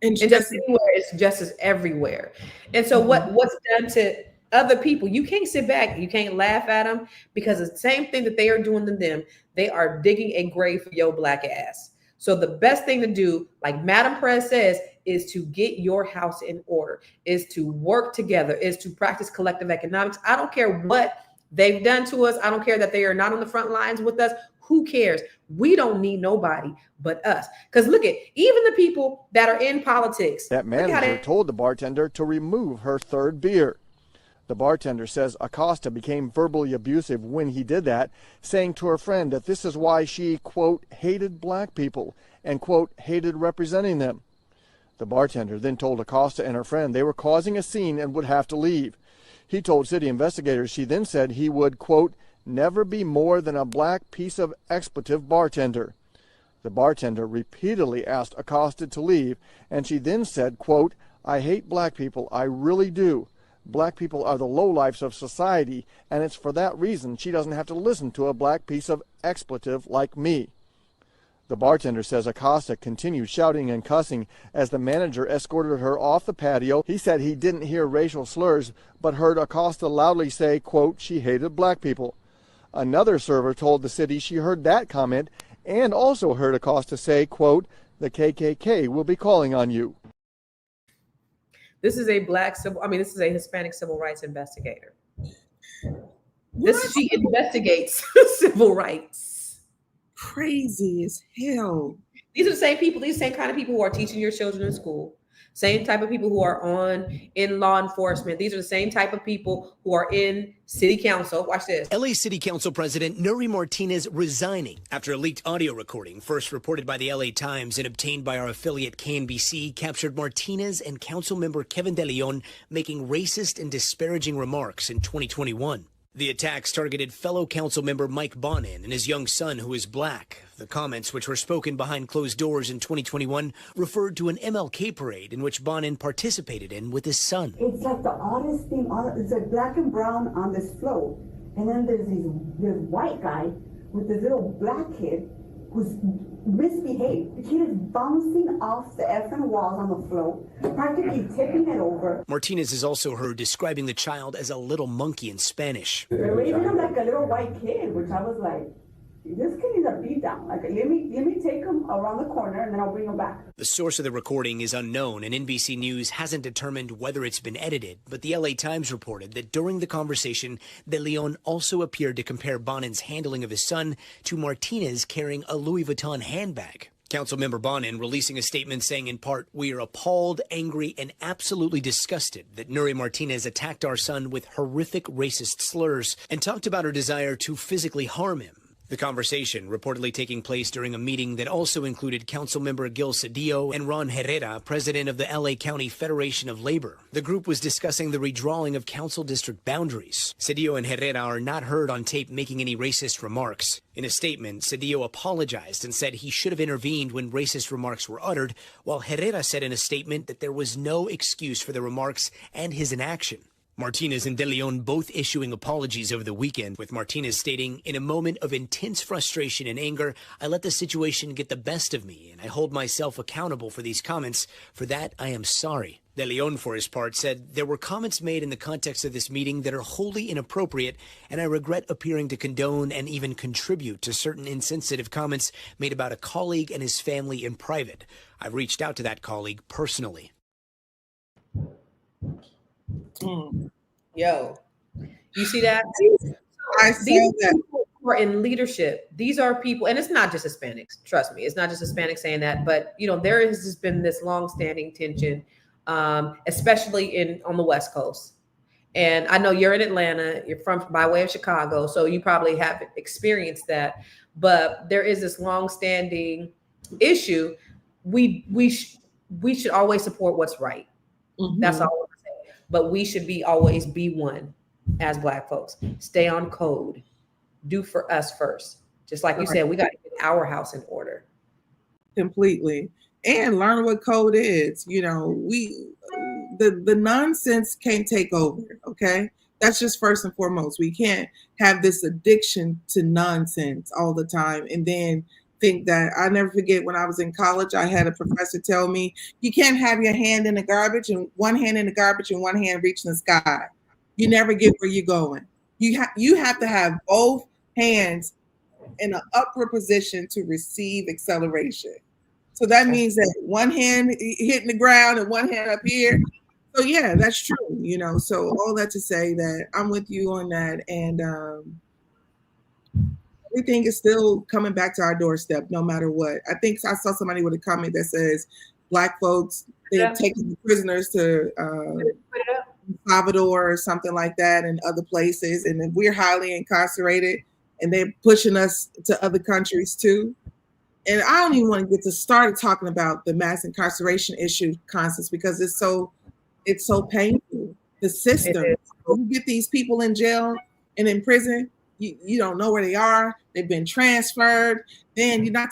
Injustice anywhere is justice everywhere. And so what's done to other people, you can't sit back, you can't laugh at them, because the same thing that they are doing to them, they are digging a grave for your Black ass. So the best thing to do, like Madam Press says, is to get your house in order, is to work together, is to practice collective economics. I don't care what they've done to us. I don't care that they are not on the front lines with us. Who cares? We don't need nobody but us. Because look at even the people that are in politics. That manager told the bartender to remove her third beer. The bartender says Acosta became verbally abusive when he did that, saying to her friend that this is why she, quote, hated Black people and, quote, hated representing them. The bartender then told Acosta and her friend they were causing a scene and would have to leave. He told city investigators she then said he would, quote, never be more than a black piece of expletive bartender. The bartender repeatedly asked Acosta to leave, and she then said, quote, I hate Black people, I really do. Black people are the lowlifes of society, and it's for that reason she doesn't have to listen to a black piece of expletive like me. The bartender says Acosta continued shouting and cussing as the manager escorted her off the patio. He said he didn't hear racial slurs, but heard Acosta loudly say, quote, she hated Black people. Another server told the city she heard that comment and also heard Acosta say, quote, the KKK will be calling on you. This is a this is a Hispanic civil rights investigator. She investigates civil rights. Crazy as hell. These are the same people, these same kind of people who are teaching your children in school. Same type of people who are in law enforcement. These are the same type of people who are in city council. Watch this. LA City Council President Nury Martinez resigning after a leaked audio recording, first reported by the LA Times and obtained by our affiliate KNBC, captured Martinez and council member Kevin De Leon making racist and disparaging remarks in 2021. The attacks targeted fellow council member Mike Bonin and his young son, who is black. The comments, which were spoken behind closed doors in 2021, referred to an MLK parade in which Bonin participated in with his son. It's like the oddest thing. It's like black and brown on this float. And then there's this white guy with this little black kid who's misbehaved. The kid is bouncing off the effing walls on the float, practically tipping it over. Martinez is also heard describing the child as a little monkey in Spanish. They're raising him like a little white kid, which I was like, this kid needs a beat down. Like, let me take him around the corner and then I'll bring him back. The source of the recording is unknown, and NBC News hasn't determined whether it's been edited, but the LA Times reported that during the conversation, De Leon also appeared to compare Bonin's handling of his son to Martinez carrying a Louis Vuitton handbag. Councilmember Bonin releasing a statement saying, in part, "We are appalled, angry, and absolutely disgusted that Nury Martinez attacked our son with horrific racist slurs and talked about her desire to physically harm him." The conversation reportedly taking place during a meeting that also included Councilmember Gil Cedillo and Ron Herrera, president of the LA County Federation of Labor. The group was discussing the redrawing of council district boundaries. Cedillo and Herrera are not heard on tape making any racist remarks. In a statement, Cedillo apologized and said he should have intervened when racist remarks were uttered, while Herrera said in a statement that there was no excuse for the remarks and his inaction. Martinez and De Leon both issuing apologies over the weekend, with Martinez stating, "In a moment of intense frustration and anger, I let the situation get the best of me, and I hold myself accountable for these comments. For that, I am sorry." De Leon, for his part, said, "There were comments made in the context of this meeting that are wholly inappropriate, and I regret appearing to condone and even contribute to certain insensitive comments made about a colleague and his family in private. I've reached out to that colleague personally." Yo, you see that? I saw These that. people who are in leadership. These are people, and it's not just Hispanics. Trust me, it's not just Hispanics saying that. But there has just been this long-standing tension, especially on the West Coast. And I know you're in Atlanta. You're from by way of Chicago, so you probably haven't experienced that. But there is this long-standing issue. We should always support what's right. Mm-hmm. That's all. But we should always be one as Black folks. Stay on code. Do for us first. Just like you said, we got to get our house in order. Completely. And learn what code is. The nonsense can't take over. Okay. That's just first and foremost. We can't have this addiction to nonsense all the time and then think that. I never forget when I was in college, I had a professor tell me, you can't have your hand in the garbage and one hand in the garbage and one hand reaching the sky. You never get where you're going. You have to have both hands in an upward position to receive acceleration. So that means that one hand hitting the ground and one hand up here. So yeah, that's true. So all that to say that I'm with you on that. And everything is still coming back to our doorstep, no matter what. I think I saw somebody with a comment that says Black folks, they're taking prisoners to Salvador or something like that and other places. And then we're highly incarcerated and they're pushing us to other countries too. And I don't even want to get to start talking about the mass incarceration issue, Constance, because it's so painful. The system, you get these people in jail and in prison, you don't know where they are. They've been transferred. Then you're not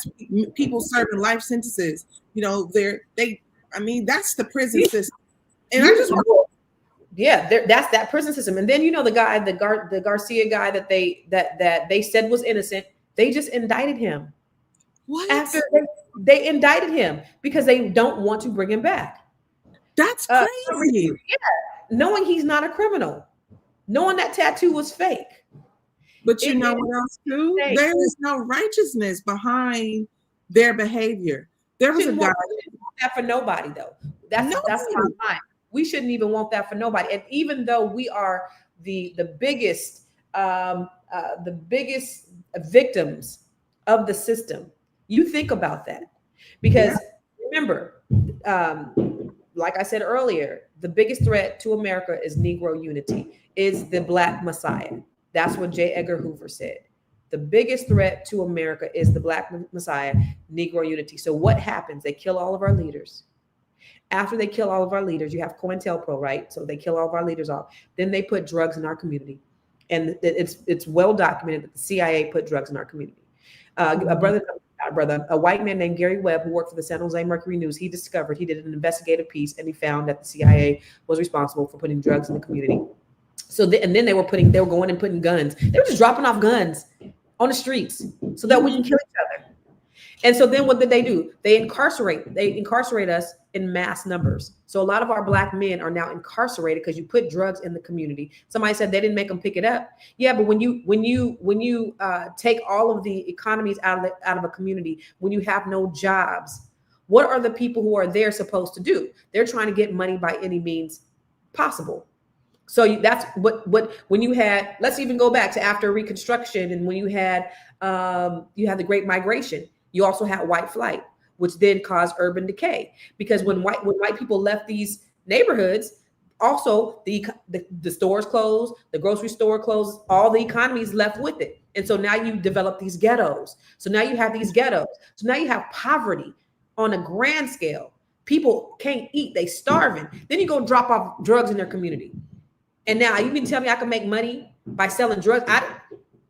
people serving life sentences. That's the prison system. And I just want that's that prison system. And then the guy, the Garcia guy that they said was innocent, they just indicted him. What? After they indicted him because they don't want to bring him back. That's crazy. Knowing he's not a criminal, knowing that tattoo was fake. But you know what else too? There is no righteousness behind their behavior. There was a guy that for nobody though. That's my mind. We shouldn't even want that for nobody. And even though we are the biggest victims of the system, you think about that because remember, like I said earlier, the biggest threat to America is Negro unity, is the Black Messiah. That's what J. Edgar Hoover said. The biggest threat to America is the Black Messiah, Negro unity. So what happens? They kill all of our leaders. After they kill all of our leaders, you have COINTELPRO, right? So they kill all of our leaders off. Then they put drugs in our community. And it's well documented that the CIA put drugs in our community. A white man named Gary Webb, who worked for the San Jose Mercury News, he did an investigative piece, and he found that the CIA was responsible for putting drugs in the community. So and then they were going and putting guns. They were just dropping off guns on the streets so that we can kill each other. And so then what did they do? They incarcerate us in mass numbers. So a lot of our Black men are now incarcerated because you put drugs in the community. Somebody said they didn't make them pick it up. Yeah, but when you take all of the economies out of a community, when you have no jobs, what are the people who are there supposed to do? They're trying to get money by any means possible. So that's what when you had, let's even go back to after Reconstruction, and when you had the Great Migration, you also had white flight, which then caused urban decay, because when white people left these neighborhoods, also the stores closed, the grocery store closed, all the economies left with it. And so now you develop these ghettos. So now you have these ghettos. So now you have poverty on a grand scale. People can't eat, they starving. Then you go drop off drugs in their community. And now you can tell me I can make money by selling drugs.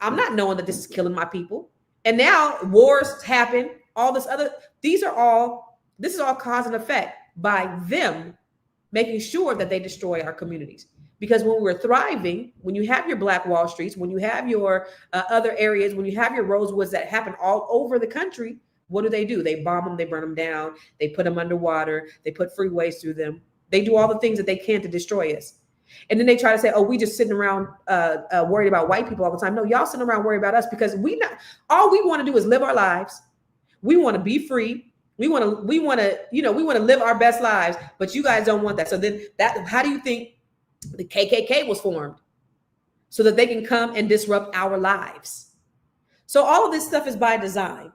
I'm not knowing that this is killing my people. And now wars happen, this is all cause and effect by them making sure that they destroy our communities. Because when we're thriving, when you have your Black Wall Streets, when you have your other areas, when you have your Rosewoods that happen all over the country, what do? They bomb them, they burn them down, they put them underwater, they put freeways through them. They do all the things that they can to destroy us. And then they try to say, oh, we just sitting around worried about white people all the time. No, y'all sitting around worried about us, because all we want to do is live our lives. We want to be free. We want to live our best lives, but you guys don't want that. So then how do you think the KKK was formed? So that they can come and disrupt our lives. So all of this stuff is by design.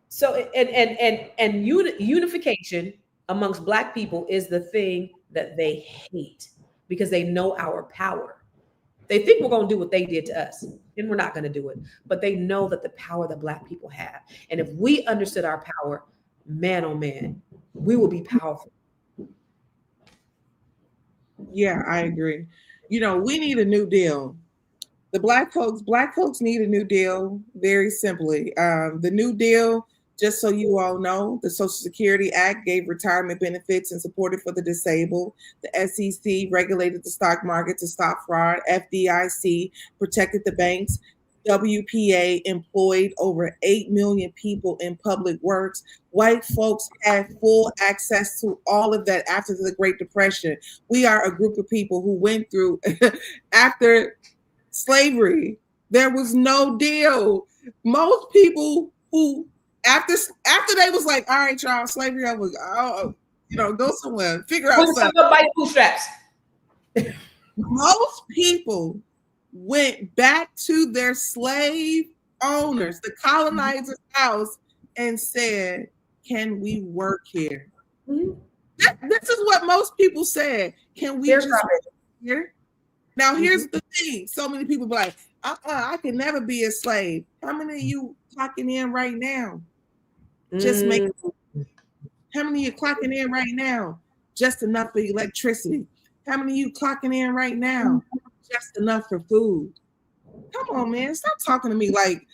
So and unification amongst Black people is the thing that they hate, because they know our power. They think we're going to do what they did to us, and we're not going to do it. But they know that the power that Black people have. And if we understood our power, man, oh man, we will be powerful. Yeah, I agree. We need a new deal. The Black folks need a new deal, very simply. The new deal, just so you all know, the Social Security Act gave retirement benefits and supported for the disabled. The SEC regulated the stock market to stop fraud. FDIC protected the banks. WPA employed over 8 million people in public works. White folks had full access to all of that after the Great Depression. We are a group of people who went through, after slavery, there was no deal. Most people who, after they was like, all right, y'all, slavery over, go somewhere, figure out something. By your bootstraps. Most people went back to their slave owners, the colonizer's house, and said, can we work here? Mm-hmm. This is what most people said. Can we just work here? Now, here's the thing. So many people be like, I can never be a slave. How many of you clocking in right now? Just make. How many of you clocking in right now? Just enough for electricity. How many of you clocking in right now? Just enough for food. Come on, man. Stop talking to me like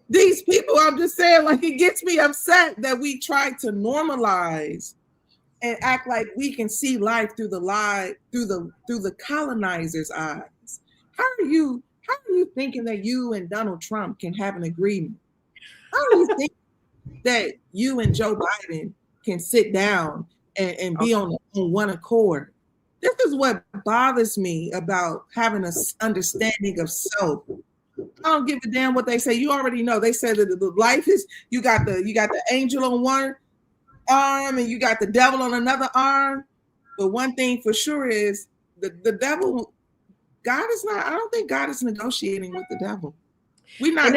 these people. I'm just saying, like, it gets me upset that we try to normalize and act like we can see life through the colonizer's eyes. How are you thinking that you and Donald Trump can have an agreement? How do you think that you and Joe Biden can sit down and be on one accord? This is what bothers me about having an understanding of self. I don't give a damn what they say. You already know. They say that the life is, you got the angel on one arm and you got the devil on another arm. But one thing for sure is the devil, God is not, I don't think God is negotiating with the devil. We're not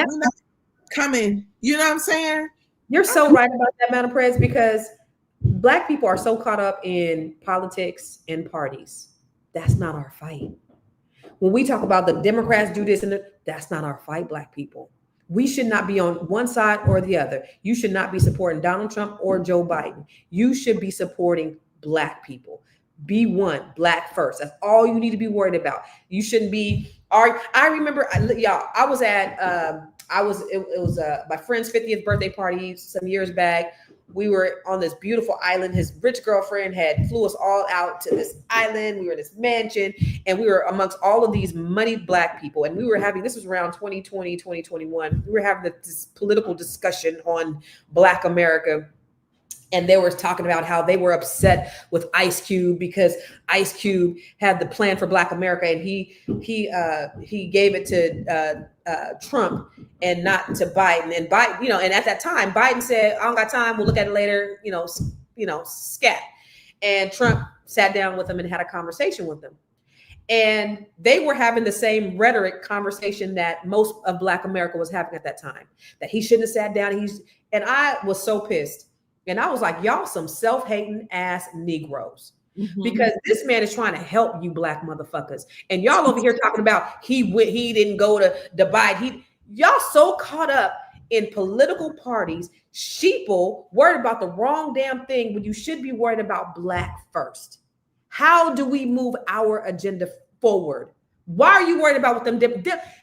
coming, you know what I'm saying? You're so right about that, Madam Prez, because Black people are so caught up in politics and parties. That's not our fight. When we talk about the Democrats do this that's not our fight, Black people. We should not be on one side or the other. You should not be supporting Donald Trump or Joe Biden. You should be supporting Black people. Be one, Black first. That's all you need to be worried about. You shouldn't be I remember, y'all. I was at it was my friend's 50th birthday party some years back. We were on this beautiful island. His rich girlfriend had flew us all out to this island. We were in this mansion, and we were amongst all of these moneyed Black people. And we were having, this was around 2020, 2021. We were having this political discussion on Black America. And they were talking about how they were upset with Ice Cube because Ice Cube had the plan for Black America, and he gave it to Trump and not to Biden. And Biden, and at that time, Biden said, "I don't got time. We'll look at it later." Scat. And Trump sat down with him and had a conversation with him. And they were having the same rhetoric conversation that most of Black America was having at that time. That he shouldn't have sat down. And I was so pissed. And I was like, y'all some self-hating ass Negroes. Mm-hmm. Because this man is trying to help you Black motherfuckers. And y'all over here talking about he didn't go to Dubai. Y'all so caught up in political parties, sheeple, worried about the wrong damn thing when you should be worried about Black first. How do we move our agenda forward? Why are you worried about what them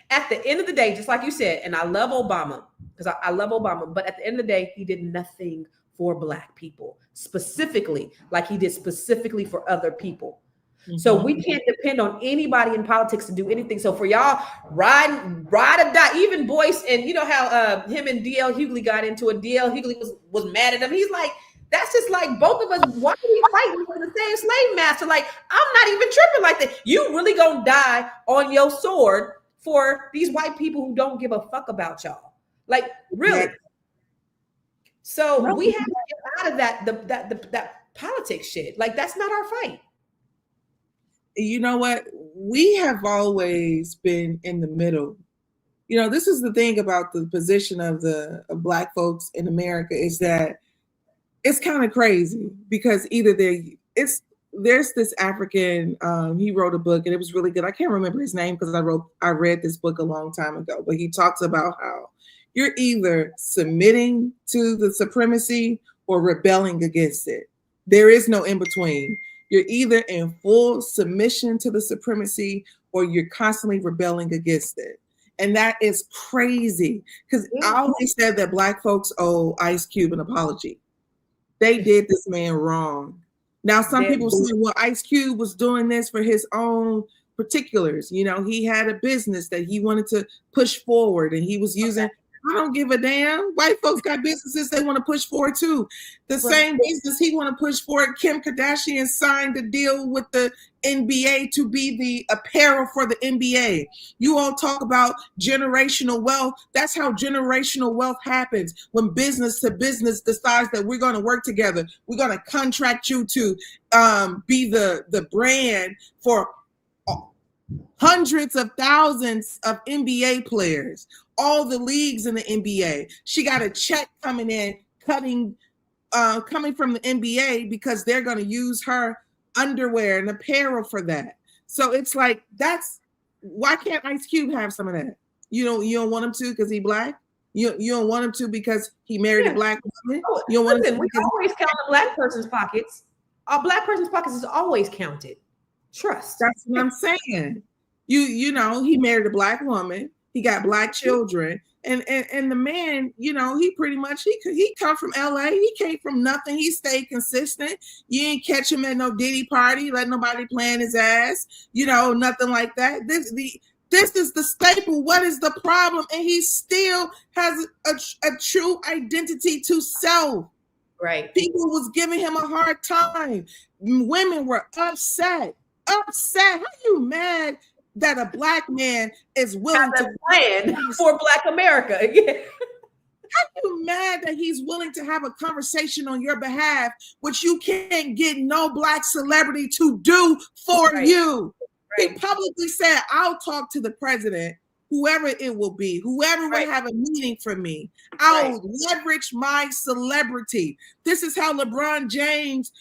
at the end of the day, just like you said, and I love Obama, because I love Obama, but at the end of the day, he did nothing for Black people, specifically, like he did specifically for other people. Mm-hmm. So we can't depend on anybody in politics to do anything. So for y'all, ride or die, even Boyce, and you know how him and D.L. Hughley got into it. D.L. Hughley was mad at him. He's like, that's just like both of us, why are we fighting for the same slave master? Like, I'm not even tripping like that. You really gonna die on your sword for these white people who don't give a fuck about y'all. Like, really? Yeah. So we have to get out of that politics shit. Like, that's not our fight. You know what? We have always been in the middle. This is the thing about the position of Black folks in America, is that it's kind of crazy because either there's this African, he wrote a book and it was really good. I can't remember his name because I read this book a long time ago, but he talks about how you're either submitting to the supremacy or rebelling against it. There is no in between. You're either in full submission to the supremacy or you're constantly rebelling against it. And that is crazy because I always said that Black folks owe Ice Cube an apology. They did this man wrong. Now, some people say, well, Ice Cube was doing this for his own particulars. He had a business that he wanted to push forward and he was using, I don't give a damn. White folks got businesses they want to push forward too. The same business he want to push forward. Kim Kardashian signed a deal with the NBA to be the apparel for the NBA. You all talk about generational wealth. That's how generational wealth happens. When business to business decides that we're going to work together. We're going to contract you to be the brand for hundreds of thousands of NBA players, all the leagues in the NBA. She got a check coming in, coming from the NBA because they're going to use her underwear and apparel for that. So it's like, why can't Ice Cube have some of that? You don't want him to because he Black? You don't want him to because he married a Black woman? You don't want him to we always count a Black person's pockets. A Black person's pockets is always counted. Trust. That's what I'm saying. He married a Black woman. He got Black children. And the man, he pretty much, he come from LA. He came from nothing. He stayed consistent. You ain't catch him at no Diddy party, let nobody playing his ass, nothing like that. This is the staple. What is the problem? And he still has a true identity to self. Right. People was giving him a hard time. Women were upset. How you mad that a Black man is willing to plan for Black America? How you mad that he's willing to have a conversation on your behalf, which you can't get no Black celebrity to do for you? Right. He publicly said, I'll talk to the president, whoever it will be, whoever will have a meeting for me. I'll leverage my celebrity. This is how LeBron James'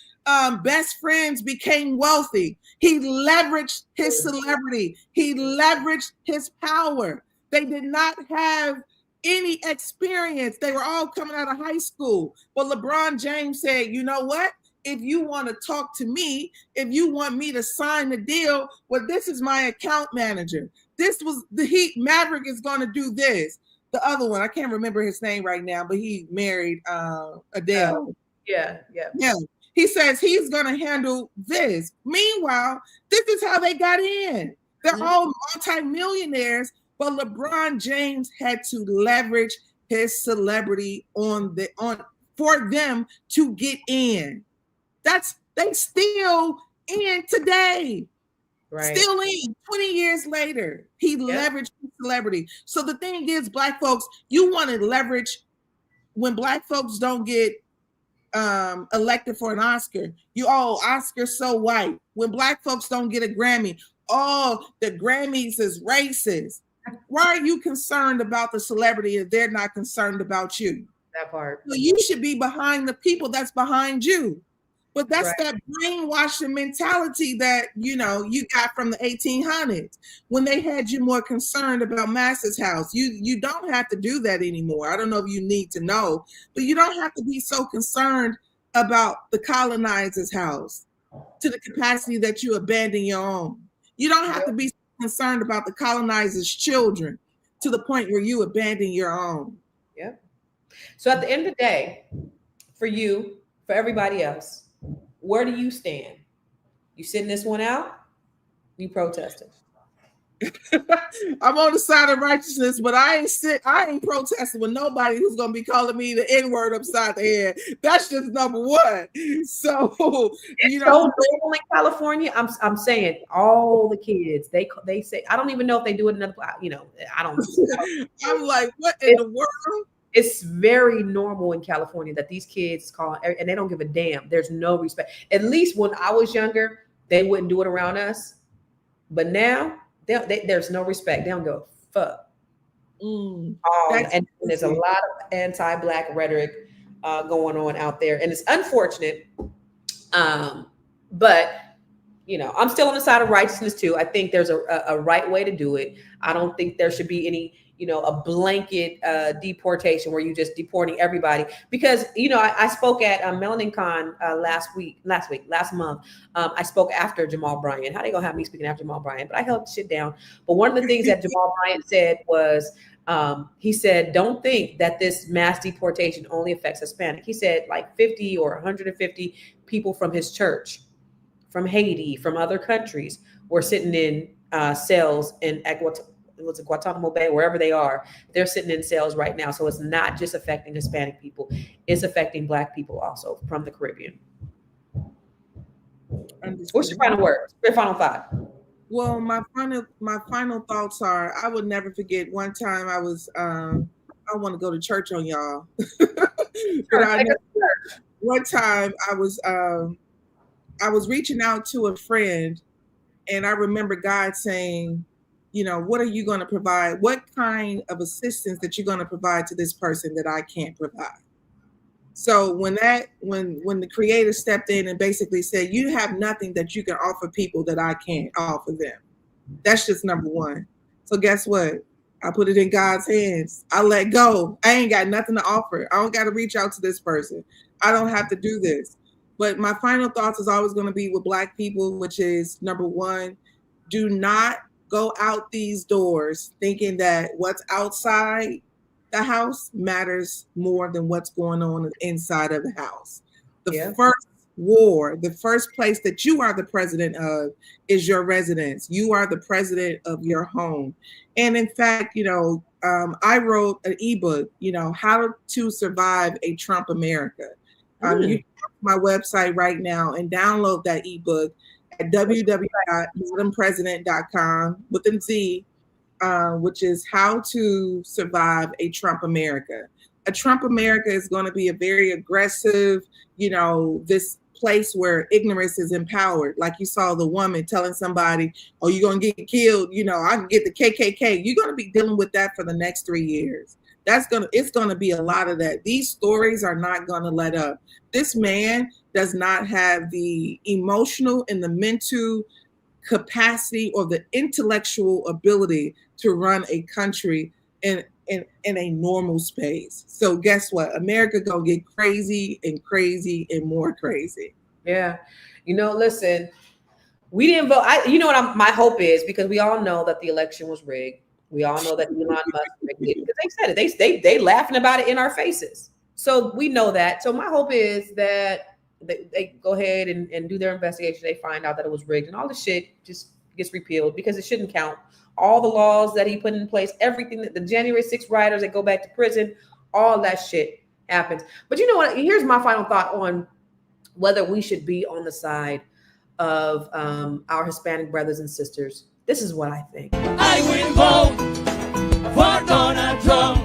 best friends became wealthy. He leveraged his celebrity. He leveraged his power. They did not have any experience. They were all coming out of high school. But LeBron James said, you know what? If you want to talk to me, if you want me to sign the deal, well, this is my account manager. this was the Heat Maverick is going to do this. The other one, I can't remember his name right now, but he married Adele. Yeah. Yeah. He says he's going to handle this. Meanwhile, this is how they got in. They're all multimillionaires, but LeBron James had to leverage his celebrity for them to get in. They still in today. Right. Still in 20 years later. He leveraged his celebrity. So the thing is, Black folks, you want to leverage when Black folks don't get elected for an Oscar. Oscar's so white. When Black folks don't get a Grammy, the Grammys is racist. Why are you concerned about the celebrity if they're not concerned about you? That part. So you should be behind the people that's behind you. But that's that brainwashing mentality that, you got from the 1800s when they had you more concerned about Master's house. You don't have to do that anymore. I don't know if you need to know, but you don't have to be so concerned about the colonizer's house to the capacity that you abandon your own. You don't have to be concerned about the colonizer's children to the point where you abandon your own. Yep. So at the end of the day, for you, for everybody else, where do you stand? You sitting this one out? You protesting? I'm on the side of righteousness, but I ain't protesting with nobody who's gonna be calling me the N-word upside the head. That's just number one. So it's so normal in California. I'm saying all the kids, they say, I don't even know if they do it in another, I don't. I'm like, what in the world? It's very normal in California that these kids call, and they don't give a damn. There's no respect. At least when I was younger, they wouldn't do it around us. But now, there's no respect. They don't give a fuck. And there's a lot of anti-Black rhetoric going on out there. And it's unfortunate. But, I'm still on the side of righteousness too. I think there's a right way to do it. I don't think there should be any a blanket deportation where you just deporting everybody. Because, I spoke at MelaninCon last month. I spoke after Jamal Bryant. How they gonna have me speaking after Jamal Bryant? But I held shit down. But one of the things that Jamal Bryant said was, he said, don't think that this mass deportation only affects Hispanic. He said like 50 or 150 people from his church, from Haiti, from other countries, were sitting in cells in Guantanamo Bay, wherever they are. They're sitting in cells right now. So it's not just affecting Hispanic people. It's affecting Black people also from the Caribbean. What's your final word? Your final thought? Well, my final thoughts are, I would never forget one time I was, I want to go to church on y'all. But one time I was reaching out to a friend, and I remember God saying, what are you going to provide? What kind of assistance that you're going to provide to this person that I can't provide? So when the Creator stepped in and basically said, you have nothing that you can offer people that I can't offer them. That's just number one. So guess what? I put it in God's hands. I let go. I ain't got nothing to offer. I don't got to reach out to this person. I don't have to do this. But my final thoughts is always going to be with Black people, which is number one, do not go out these doors thinking that what's outside the house matters more than what's going on inside of the house. The first war, the first place that you are the president of is your residence. You are the president of your home. And in fact, I wrote an ebook, how to survive a Trump America. You can go to my website right now and download that ebook at www.madampresident.com with a Z, which is how to survive a Trump America. A Trump America is going to be a very aggressive, this place where ignorance is empowered. Like you saw the woman telling somebody, oh, you're going to get killed. I can get the KKK. You're going to be dealing with that for the next 3 years. It's going to be a lot of that. These stories are not going to let up. This man does not have the emotional and the mental capacity or the intellectual ability to run a country in a normal space. So guess what? America gonna get crazy and crazy and more crazy. Yeah. Listen, We didn't vote. You know what my hope is, because we all know that the election was rigged. We all know that Elon Musk rigged it, because they said it. They laughing about it in our faces. So we know that. So my hope is that they go ahead and do their investigation. They find out that it was rigged, and all the shit just gets repealed, because it shouldn't count. All the laws that he put in place, everything that the January 6th rioters that go back to prison, all that shit happens. But you know what? Here's my final thought on whether we should be on the side of our Hispanic brothers and sisters. This is what I think. I will vote for Donald Trump.